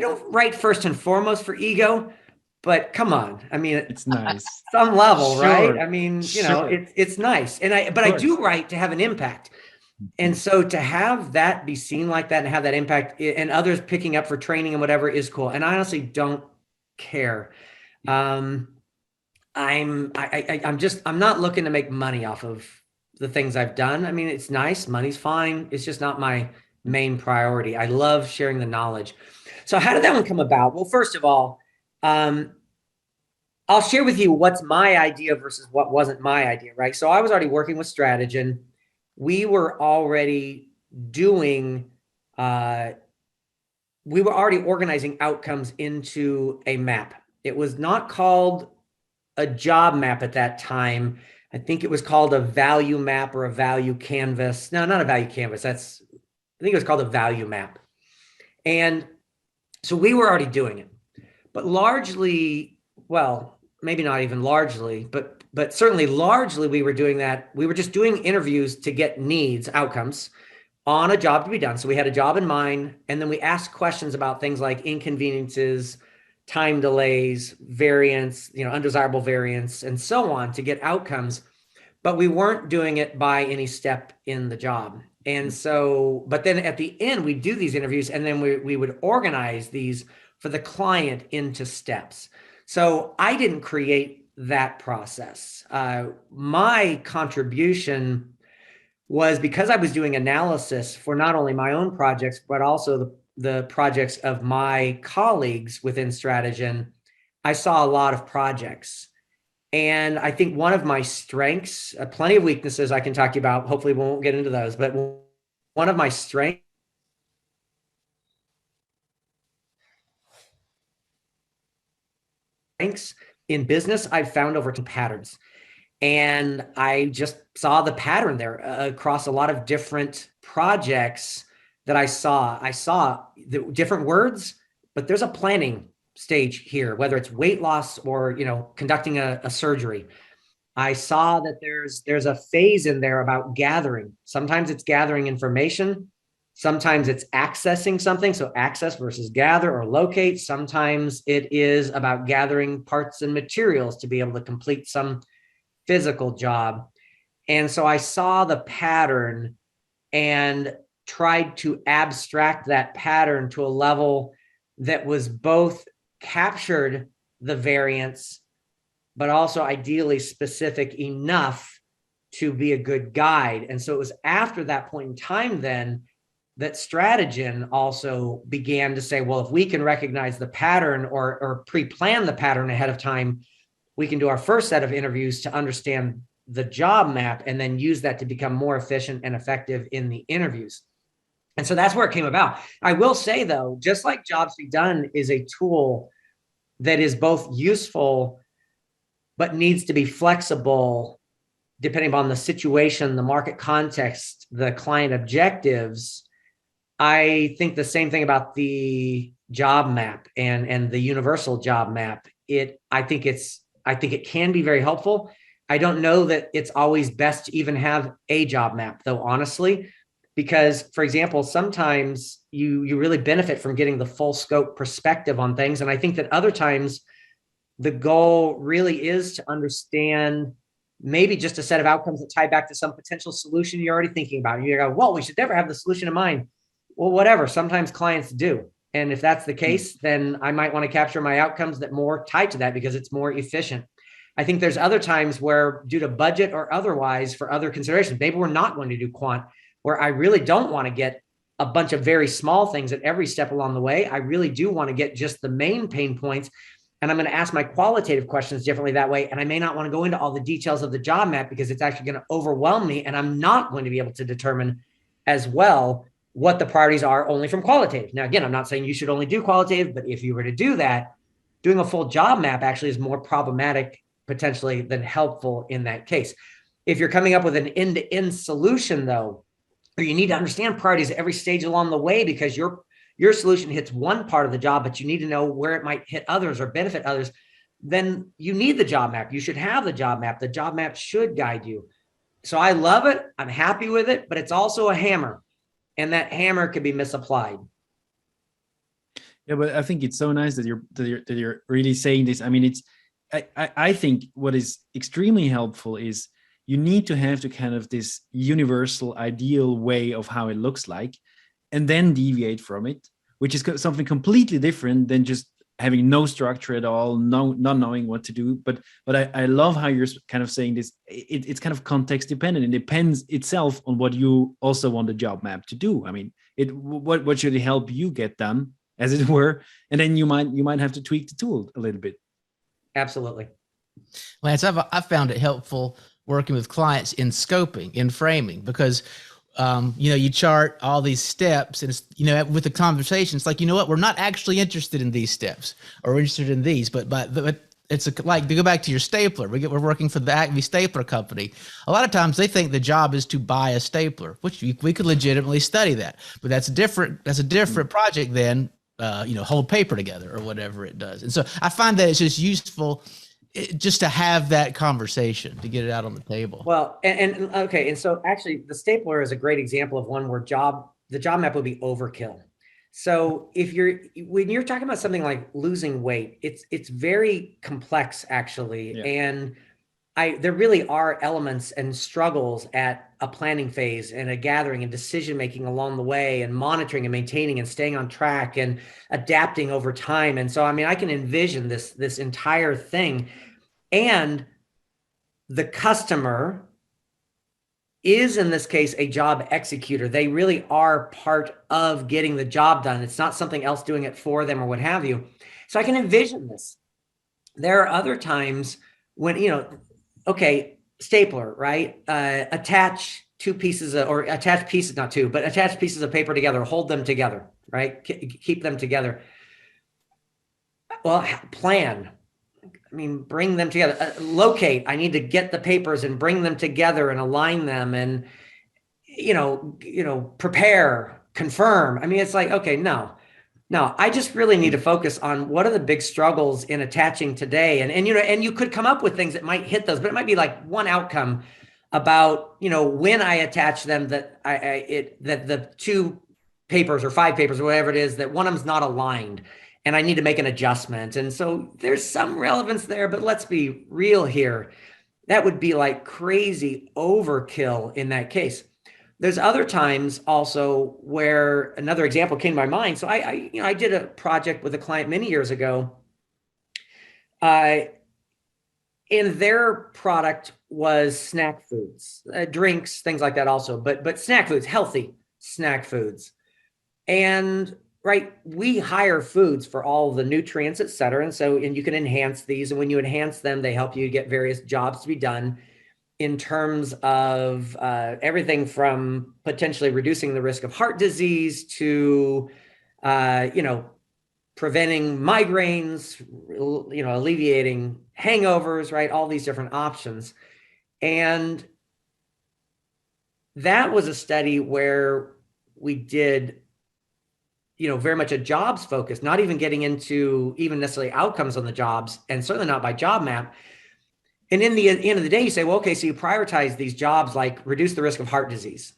don't write first and foremost for ego, but come on. I mean, it's nice. Some level, Sure. right? I mean, Sure. it's nice. But I do write to have an impact. And so to have that be seen like that and have that impact, and others picking up for training and whatever, is cool. And I honestly don't care. I'm not looking to make money off of the things I've done. I mean, it's nice. Money's fine. It's just not my main priority. I love sharing the knowledge. So how did that one come about? Well, first of all, I'll share with you what's my idea versus what wasn't my idea, right? So I was already working with Stratogen. We were already doing, we were already organizing outcomes into a map. It was not called a job map at that time. I think it was called a value map or a value canvas. No, not a value canvas. I think it was called a value map. And so we were already doing it, but largely, well, maybe not even largely, but certainly largely we were doing that. We were just doing interviews to get needs, outcomes on a job to be done. So we had a job in mind, and then we asked questions about things like inconveniences, time delays, variance, undesirable variance, and so on to get outcomes. But we weren't doing it by any step in the job. And so, but then at the end, we do these interviews, and then we would organize these for the client into steps. So I didn't create that process. My contribution was because I was doing analysis for not only my own projects, but also the projects of my colleagues within Stratogen. I saw a lot of projects. And I think one of my strengths, plenty of weaknesses I can talk to you about, hopefully we won't get into those, but one of my strengths in business, I've found over patterns. And I just saw the pattern there across a lot of different projects that I saw. I saw the different words, but there's a planning stage here, whether it's weight loss or, conducting a surgery. I saw that there's a phase in there about gathering. Sometimes it's gathering information. Sometimes it's accessing something. So access versus gather or locate. Sometimes it is about gathering parts and materials to be able to complete some physical job. And so I saw the pattern and tried to abstract that pattern to a level that was both captured the variance, but also ideally specific enough to be a good guide. And so it was after that point in time then that Stratogen also began to say, well, if we can recognize the pattern or pre-plan the pattern ahead of time, we can do our first set of interviews to understand the job map and then use that to become more efficient and effective in the interviews. And so that's where it came about. I will say, though, just like Jobs-to-be-Done is a tool that is both useful, but needs to be flexible depending upon the situation, the market context, the client objectives. I think the same thing about the job map and the universal job map. I think it can be very helpful. I don't know that it's always best to even have a job map, though, honestly, because, for example, sometimes you really benefit from getting the full scope perspective on things. And I think that other times the goal really is to understand maybe just a set of outcomes that tie back to some potential solution you're already thinking about. And you go, well, we should never have the solution in mind. Well, whatever. Sometimes clients do. And if that's the case, then I might want to capture my outcomes that more tied to that because it's more efficient. I think there's other times where due to budget or otherwise for other considerations, maybe we're not going to do quant, where I really don't want to get a bunch of very small things at every step along the way. I really do want to get just the main pain points. And I'm going to ask my qualitative questions differently that way. And I may not want to go into all the details of the job map because it's actually going to overwhelm me. And I'm not going to be able to determine as well what the priorities are only from qualitative. Now, again, I'm not saying you should only do qualitative, but if you were to do that, doing a full job map actually is more problematic potentially than helpful in that case. If you're coming up with an end-to-end solution though, or you need to understand priorities at every stage along the way because your solution hits one part of the job, but you need to know where it might hit others or benefit others, then you need the job map. You should have the job map. The job map should guide you. So I love it. I'm happy with it, but it's also a hammer, and that hammer could be misapplied. Yeah, but I think it's so nice that you're really saying this. I mean, I think what is extremely helpful is you need to have kind of this universal ideal way of how it looks like, and then deviate from it, which is something completely different than just having no structure at all, not knowing what to do. But I love how you're kind of saying this. It's kind of context dependent. It depends itself on what you also want the job map to do. I mean, what should it help you get done, as it were, and then you might have to tweak the tool a little bit. Absolutely. Lance, I've found it helpful working with clients in scoping, in framing, because you chart all these steps, and it's, with the conversation, it's like, you know what, we're not actually interested in these steps, or we're interested in these, but it's like, to go back to your stapler, we're working for the Acme Stapler Company. A lot of times they think the job is to buy a stapler, which we could legitimately study that, but that's different. That's a different project than, hold paper together or whatever it does. And so I find that it's just useful just to have that conversation, to get it out on the table. Well, okay. And so actually the stapler is a great example of one where the job map would be overkill. So when you're talking about something like losing weight, it's very complex actually. Yeah. And there really are elements and struggles at a planning phase and a gathering and decision-making along the way, and monitoring and maintaining and staying on track and adapting over time. And so, I mean, I can envision this entire thing, and the customer is, in this case, a job executor. They really are part of getting the job done. It's not something else doing it for them or what have you. So I can envision this. There are other times when, okay, stapler, right? Attach pieces of paper together, hold them together, right? Keep them together. Well, plan. I mean, bring them together. Locate. I need to get the papers and bring them together and align them, and prepare, confirm. I mean, it's like, okay, no, I just really need to focus on what are the big struggles in attaching today. And you could come up with things that might hit those, but it might be like one outcome about, when I attach them, that that the two papers or five papers or whatever it is, that one of them's not aligned and I need to make an adjustment. And so there's some relevance there, but let's be real here. That would be like crazy overkill in that case. There's other times also where another example came to my mind. So I did a project with a client many years ago. And their product was snack foods, drinks, things like that also, but snack foods, healthy snack foods. And right, we hire foods for all the nutrients, et cetera. And you can enhance these. And when you enhance them, they help you get various jobs to be done, in terms of everything from potentially reducing the risk of heart disease to, preventing migraines, alleviating hangovers, right? All these different options. And that was a study where we did, very much a jobs focus, not even getting into even necessarily outcomes on the jobs, and certainly not by job map. And in the end of the day, you say, well, okay, so you prioritize these jobs, like reduce the risk of heart disease.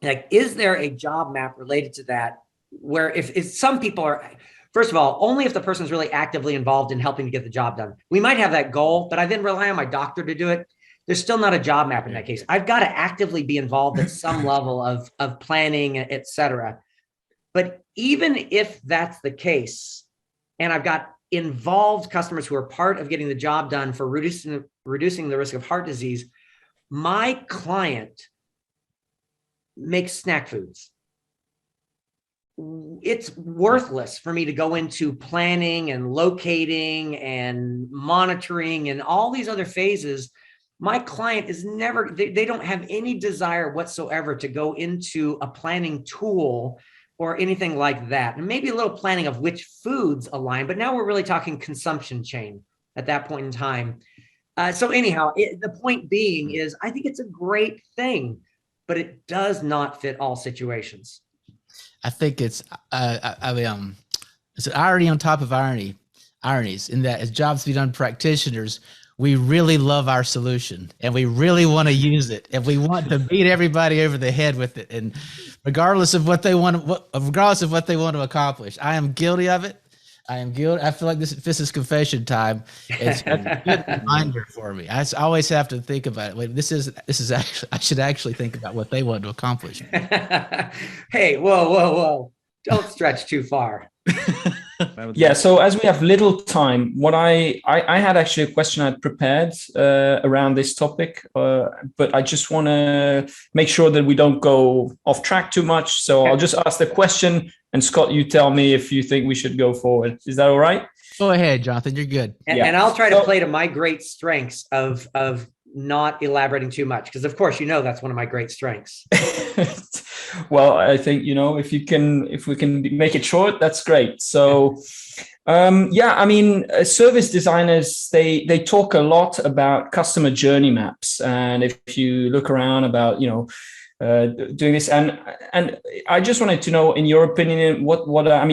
Like, is there a job map related to that? Where if some people are, first of all, only if the person's really actively involved in helping to get the job done. We might have that goal, but I then rely on my doctor to do it. There's still not a job map in that case. I've got to actively be involved at some level of planning, et cetera. But even if that's the case, and I've got involved customers who are part of getting the job done for reducing the risk of heart disease, my client makes snack foods. It's worthless for me to go into planning and locating and monitoring and all these other phases. My client is never, they don't have any desire whatsoever to go into a planning tool or anything like that. And maybe a little planning of which foods align, but now we're really talking consumption chain at that point in time. So anyhow, the point being is, I think it's a great thing, but it does not fit all situations. I think it's an irony on top of ironies, in that as Jobs-to-be-Done practitioners, we really love our solution and we really want to use it and we want to beat everybody over the head with it. And regardless of what they want to accomplish, I am guilty of it. I feel like this is confession time. It's a good reminder for me. I always have to think about it. Wait, this is actually, I should actually think about what they want to accomplish. Hey, whoa. Don't stretch too far. Yeah. So as we have little time, what I had actually a question I'd prepared around this topic, but I just want to make sure that we don't go off track too much. So I'll just ask the question, and Scott, you tell me if you think we should go forward. Is that all right? Go ahead, Jonathan. You're good. And I'll try to play to my great strengths of not elaborating too much, because of course, that's one of my great strengths. Well, I think, if we can make it short, that's great. So, service designers, they talk a lot about customer journey maps. And if you look around about, doing this, and I just wanted to know, in your opinion,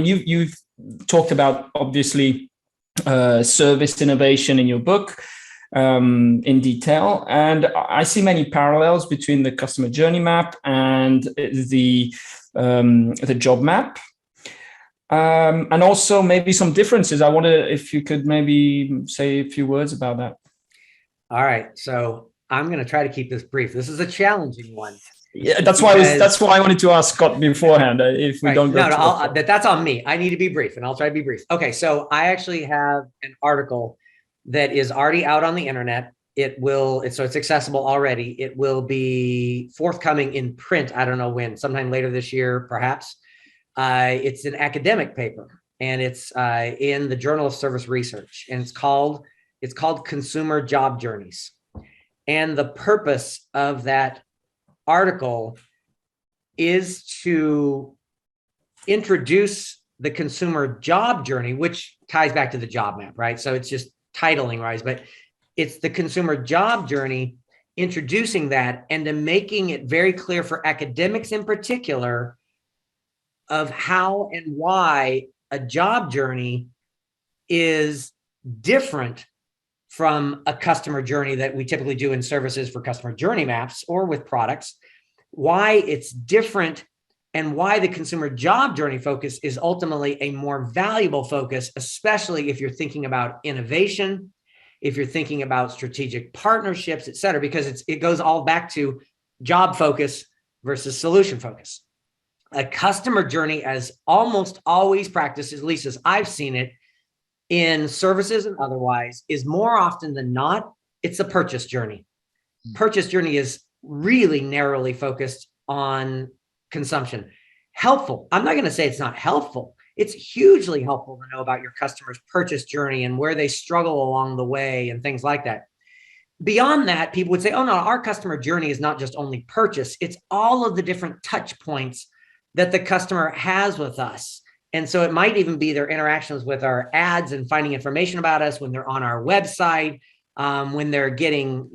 you've talked about, obviously, service innovation in your book in detail, and I see many parallels between the customer journey map and the job map, and also maybe some differences. I wonder if you could maybe say a few words about that. All right, so I'm going to try to keep this brief. This is a challenging one. Yeah, that's why I wanted to ask Scott beforehand. If we don't go, that's on me. I need to be brief, and I'll try to be brief. Okay, so I actually have an article that is already out on the internet. So it's accessible already. It will be forthcoming in print. I don't know when, sometime later this year, perhaps. It's an academic paper, and it's in the Journal of Service Research, and it's called Consumer Job Journeys. And the purpose of that article is to introduce the consumer job journey, which ties back to the job map, right? So it's just titling wise, but it's the consumer job journey, introducing that and to making it very clear for academics in particular of how and why a job journey is different from a customer journey that we typically do in services for customer journey maps or with products, why it's different, and why the consumer job journey focus is ultimately a more valuable focus, especially if you're thinking about innovation, if you're thinking about strategic partnerships, et cetera, because it goes all back to job focus versus solution focus. A customer journey, as almost always practiced, at least as I've seen it in services and otherwise, is more often than not, it's a purchase journey. Purchase journey is really narrowly focused on consumption. Helpful. I'm not going to say it's not helpful. It's hugely helpful to know about your customer's purchase journey and where they struggle along the way and things like that. Beyond that, people would say, oh no, our customer journey is not just only purchase. It's all of the different touch points that the customer has with us. And so it might even be their interactions with our ads and finding information about us, when they're on our website, when they're getting,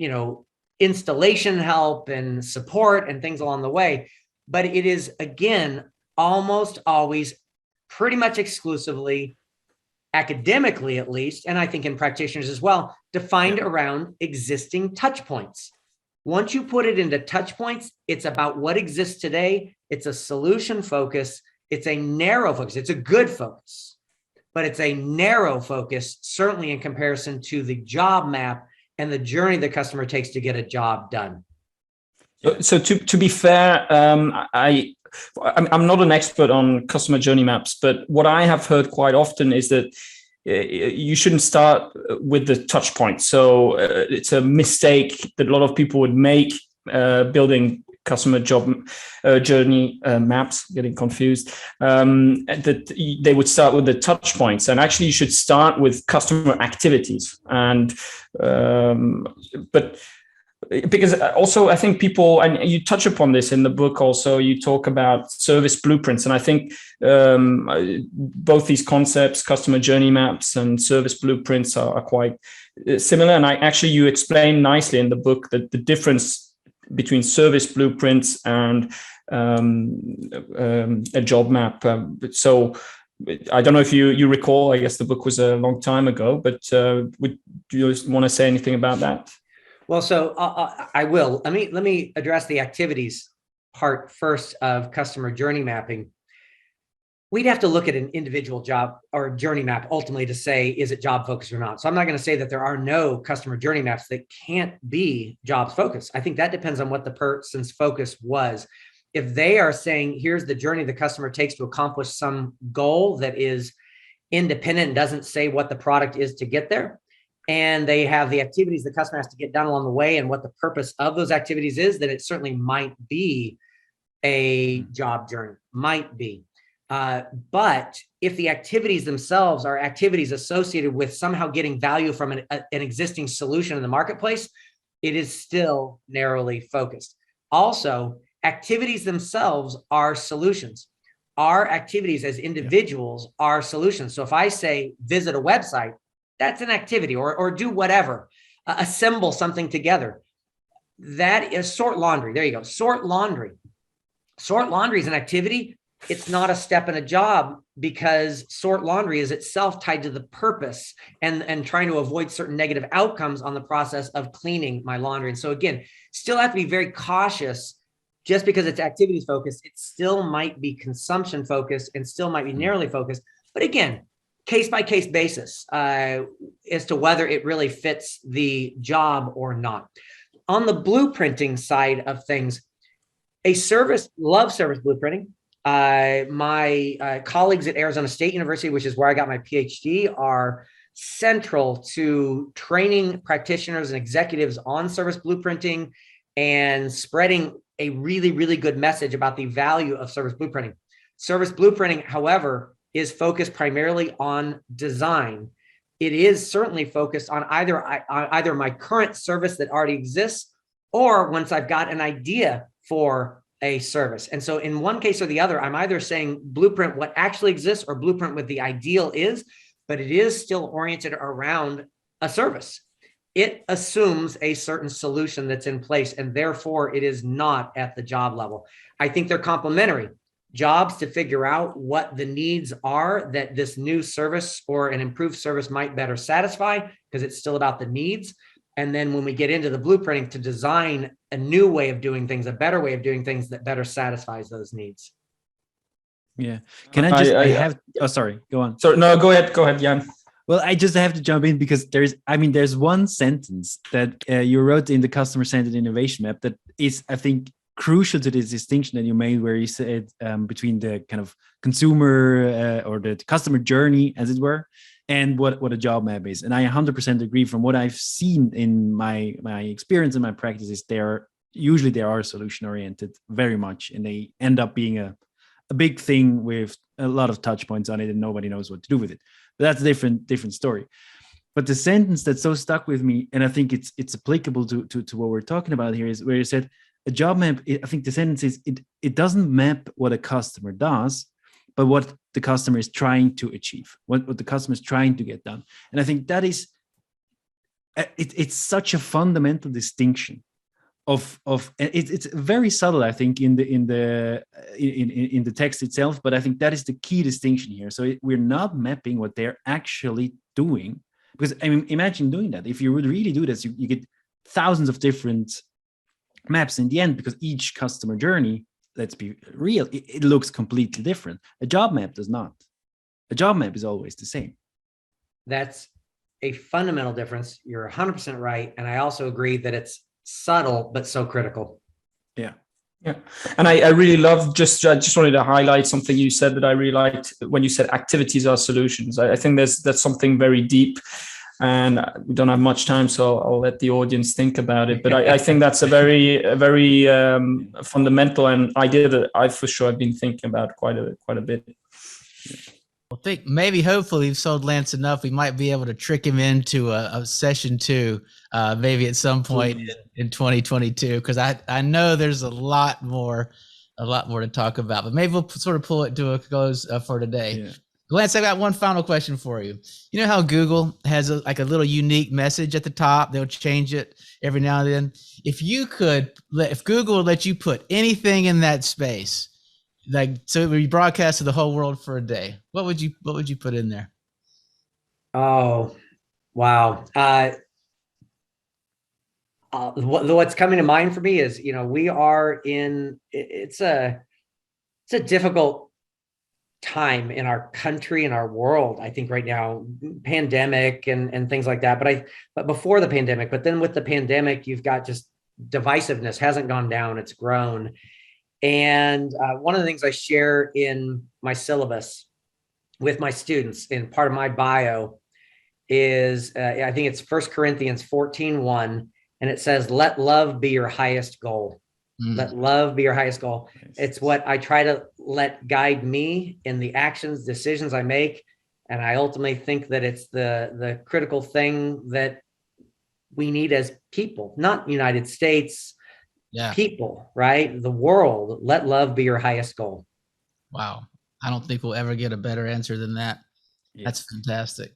installation help and support and things along the way. But it is, again, almost always pretty much exclusively, academically at least, and I think in practitioners as well, defined around existing touch points. Once you put it into touch points, it's about what exists today. It's a solution focus. It's a narrow focus. It's a good focus, but it's a narrow focus, certainly in comparison to the job map and the journey the customer takes to get a job done. So to be fair, I'm not an expert on customer journey maps, but what I have heard quite often is that you shouldn't start with the touch point. So it's a mistake that a lot of people would make building customer journey maps, getting confused, that they would start with the touch points. And actually you should start with customer activities. And but because also I think people, and you touch upon this in the book also, you talk about service blueprints. And I think both these concepts, customer journey maps and service blueprints, are quite similar. And you explain nicely in the book that the difference between service blueprints and a job map. So I don't know if you recall, I guess the book was a long time ago, but do you want to say anything about that? Well, so I will. Let me address the activities part first of customer journey mapping. We'd have to look at an individual job or journey map ultimately to say, is it job focused or not? So I'm not going to say that there are no customer journey maps that can't be jobs focused. I think that depends on what the person's focus was. If they are saying, here's the journey the customer takes to accomplish some goal that is independent and doesn't say what the product is to get there, and they have the activities the customer has to get done along the way and what the purpose of those activities is, then it certainly might be a job journey, might be. But if the activities themselves are activities associated with somehow getting value from an existing solution in the marketplace, it is still narrowly focused. Also, activities themselves are solutions. Our activities as individuals are solutions. So if I say visit a website, that's an activity, or do whatever, assemble something together. That is sort laundry. There you go. Sort laundry. Sort laundry is an activity. It's not a step in a job, because sort laundry is itself tied to the purpose and trying to avoid certain negative outcomes on the process of cleaning my laundry. And so again, still have to be very cautious. Just because it's activities focused, it still might be consumption focused and still might be narrowly focused. But again, case by case basis as to whether it really fits the job or not. On the blueprinting side of things, love service blueprinting. My colleagues at Arizona State University, which is where I got my PhD, are central to training practitioners and executives on service blueprinting and spreading a really, really good message about the value of service blueprinting. Service blueprinting, however, is focused primarily on design. It is certainly focused on either my current service that already exists, or once I've got an idea for a service. And so in one case or the other, I'm either saying blueprint what actually exists or blueprint what the ideal is, but it is still oriented around a service. It assumes a certain solution that's in place, and therefore it is not at the job level. I think they're complementary. Jobs to figure out what the needs are that this new service or an improved service might better satisfy, because it's still about the needs. And then when we get into the blueprinting, to design a new way of doing things, a better way of doing things that better satisfies those needs. Yeah. Can I just, oh, sorry, go on. So no, go ahead, Jan. Well, I just have to jump in because there's one sentence that you wrote in the customer-centered innovation map that is, I think, crucial to this distinction that you made, where you said between the kind of consumer or the customer journey, as it were, and what a job map is. And I 100% agree. From what I've seen in my experience and my practices, they are solution oriented very much, and they end up being a big thing with a lot of touch points on it, and nobody knows what to do with it. But that's a different story. But the sentence that so stuck with me, and I think it's applicable to what we're talking about here, is where you said a job map. I think the sentence is it doesn't map what a customer does, but what the customer is trying to achieve, what the customer is trying to get done. And I think that is it's such a fundamental distinction of it's very subtle, I think, in the text itself, but I think that is the key distinction here. So we're not mapping what they're actually doing, because I mean, imagine doing that. If you would really do this, you get thousands of different maps in the end, because each customer journey, let's be real, it looks completely different. A job map does not. A job map is always the same. That's a fundamental difference. You're 100% right. And I also agree that it's subtle, but so critical. Yeah. Yeah, and I really love I just wanted to highlight something you said that I really liked when you said activities are solutions. I think that's something very deep, and we don't have much time, so I'll let the audience think about it. But I think that's a very fundamental and idea that I for sure have been thinking about quite a bit. Well, hopefully we've sold Lance enough. We might be able to trick him into a session 2, maybe at some point in 2022, because I know there's a lot more to talk about. But maybe we'll sort of pull it to a close for today. Yeah. Lance, I got one final question for you. You know how Google has a little unique message at the top? They'll change it every now and then. If Google would let you put anything in that space, so it would be broadcast to the whole world for a day, what would you put in there? Oh, wow. What's coming to mind for me is, we are it's a difficult time in our country and our world, I think right now, pandemic and things like that. But before the pandemic, but then with the pandemic, you've got just divisiveness hasn't gone down, it's grown. And one of the things I share in my syllabus with my students in part of my bio is, I think it's 1 Corinthians 14:1, and it says, let love be your highest goal. Let love be your highest goal. Nice. It's what I try to let guide me in the actions, decisions I make. And I ultimately think that it's the critical thing that we need as people, not United States, people, right? The world. Let love be your highest goal. Wow. I don't think we'll ever get a better answer than that. Yes. That's fantastic.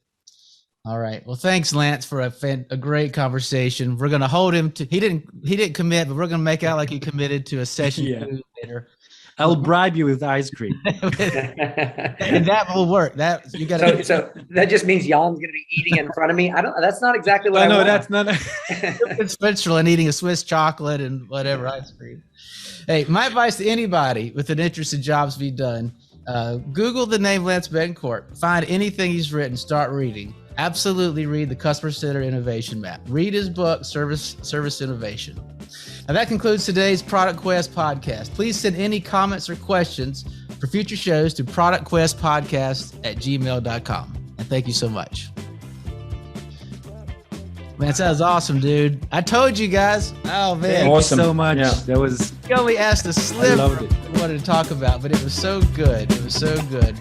All right. Well, thanks, Lance, for a great conversation. We're going to hold him to, he didn't commit, but we're going to make out like he committed to a session 2 later. I'll bribe you with ice cream. And that will work. That you got to. So that just means Jan's going to be eating in front of me. That's not exactly what I know. That's not. It's Switzerland eating a Swiss chocolate and whatever ice cream. Hey, my advice to anybody with an interest in jobs to be done, Google the name Lance Bettencourt. Find anything he's written. Start reading. Absolutely read the Customer Center Innovation Map. Read his book, Service Innovation. Now that concludes today's Product Quest podcast. Please send any comments or questions for future shows to productquestpodcast@gmail.com. And thank you so much. Man, that was awesome, dude. I told you guys. Oh, man. Thank you so much. Yeah. That was. You only asked a sliver I loved it. of what I wanted to talk about, but it was so good. It was so good.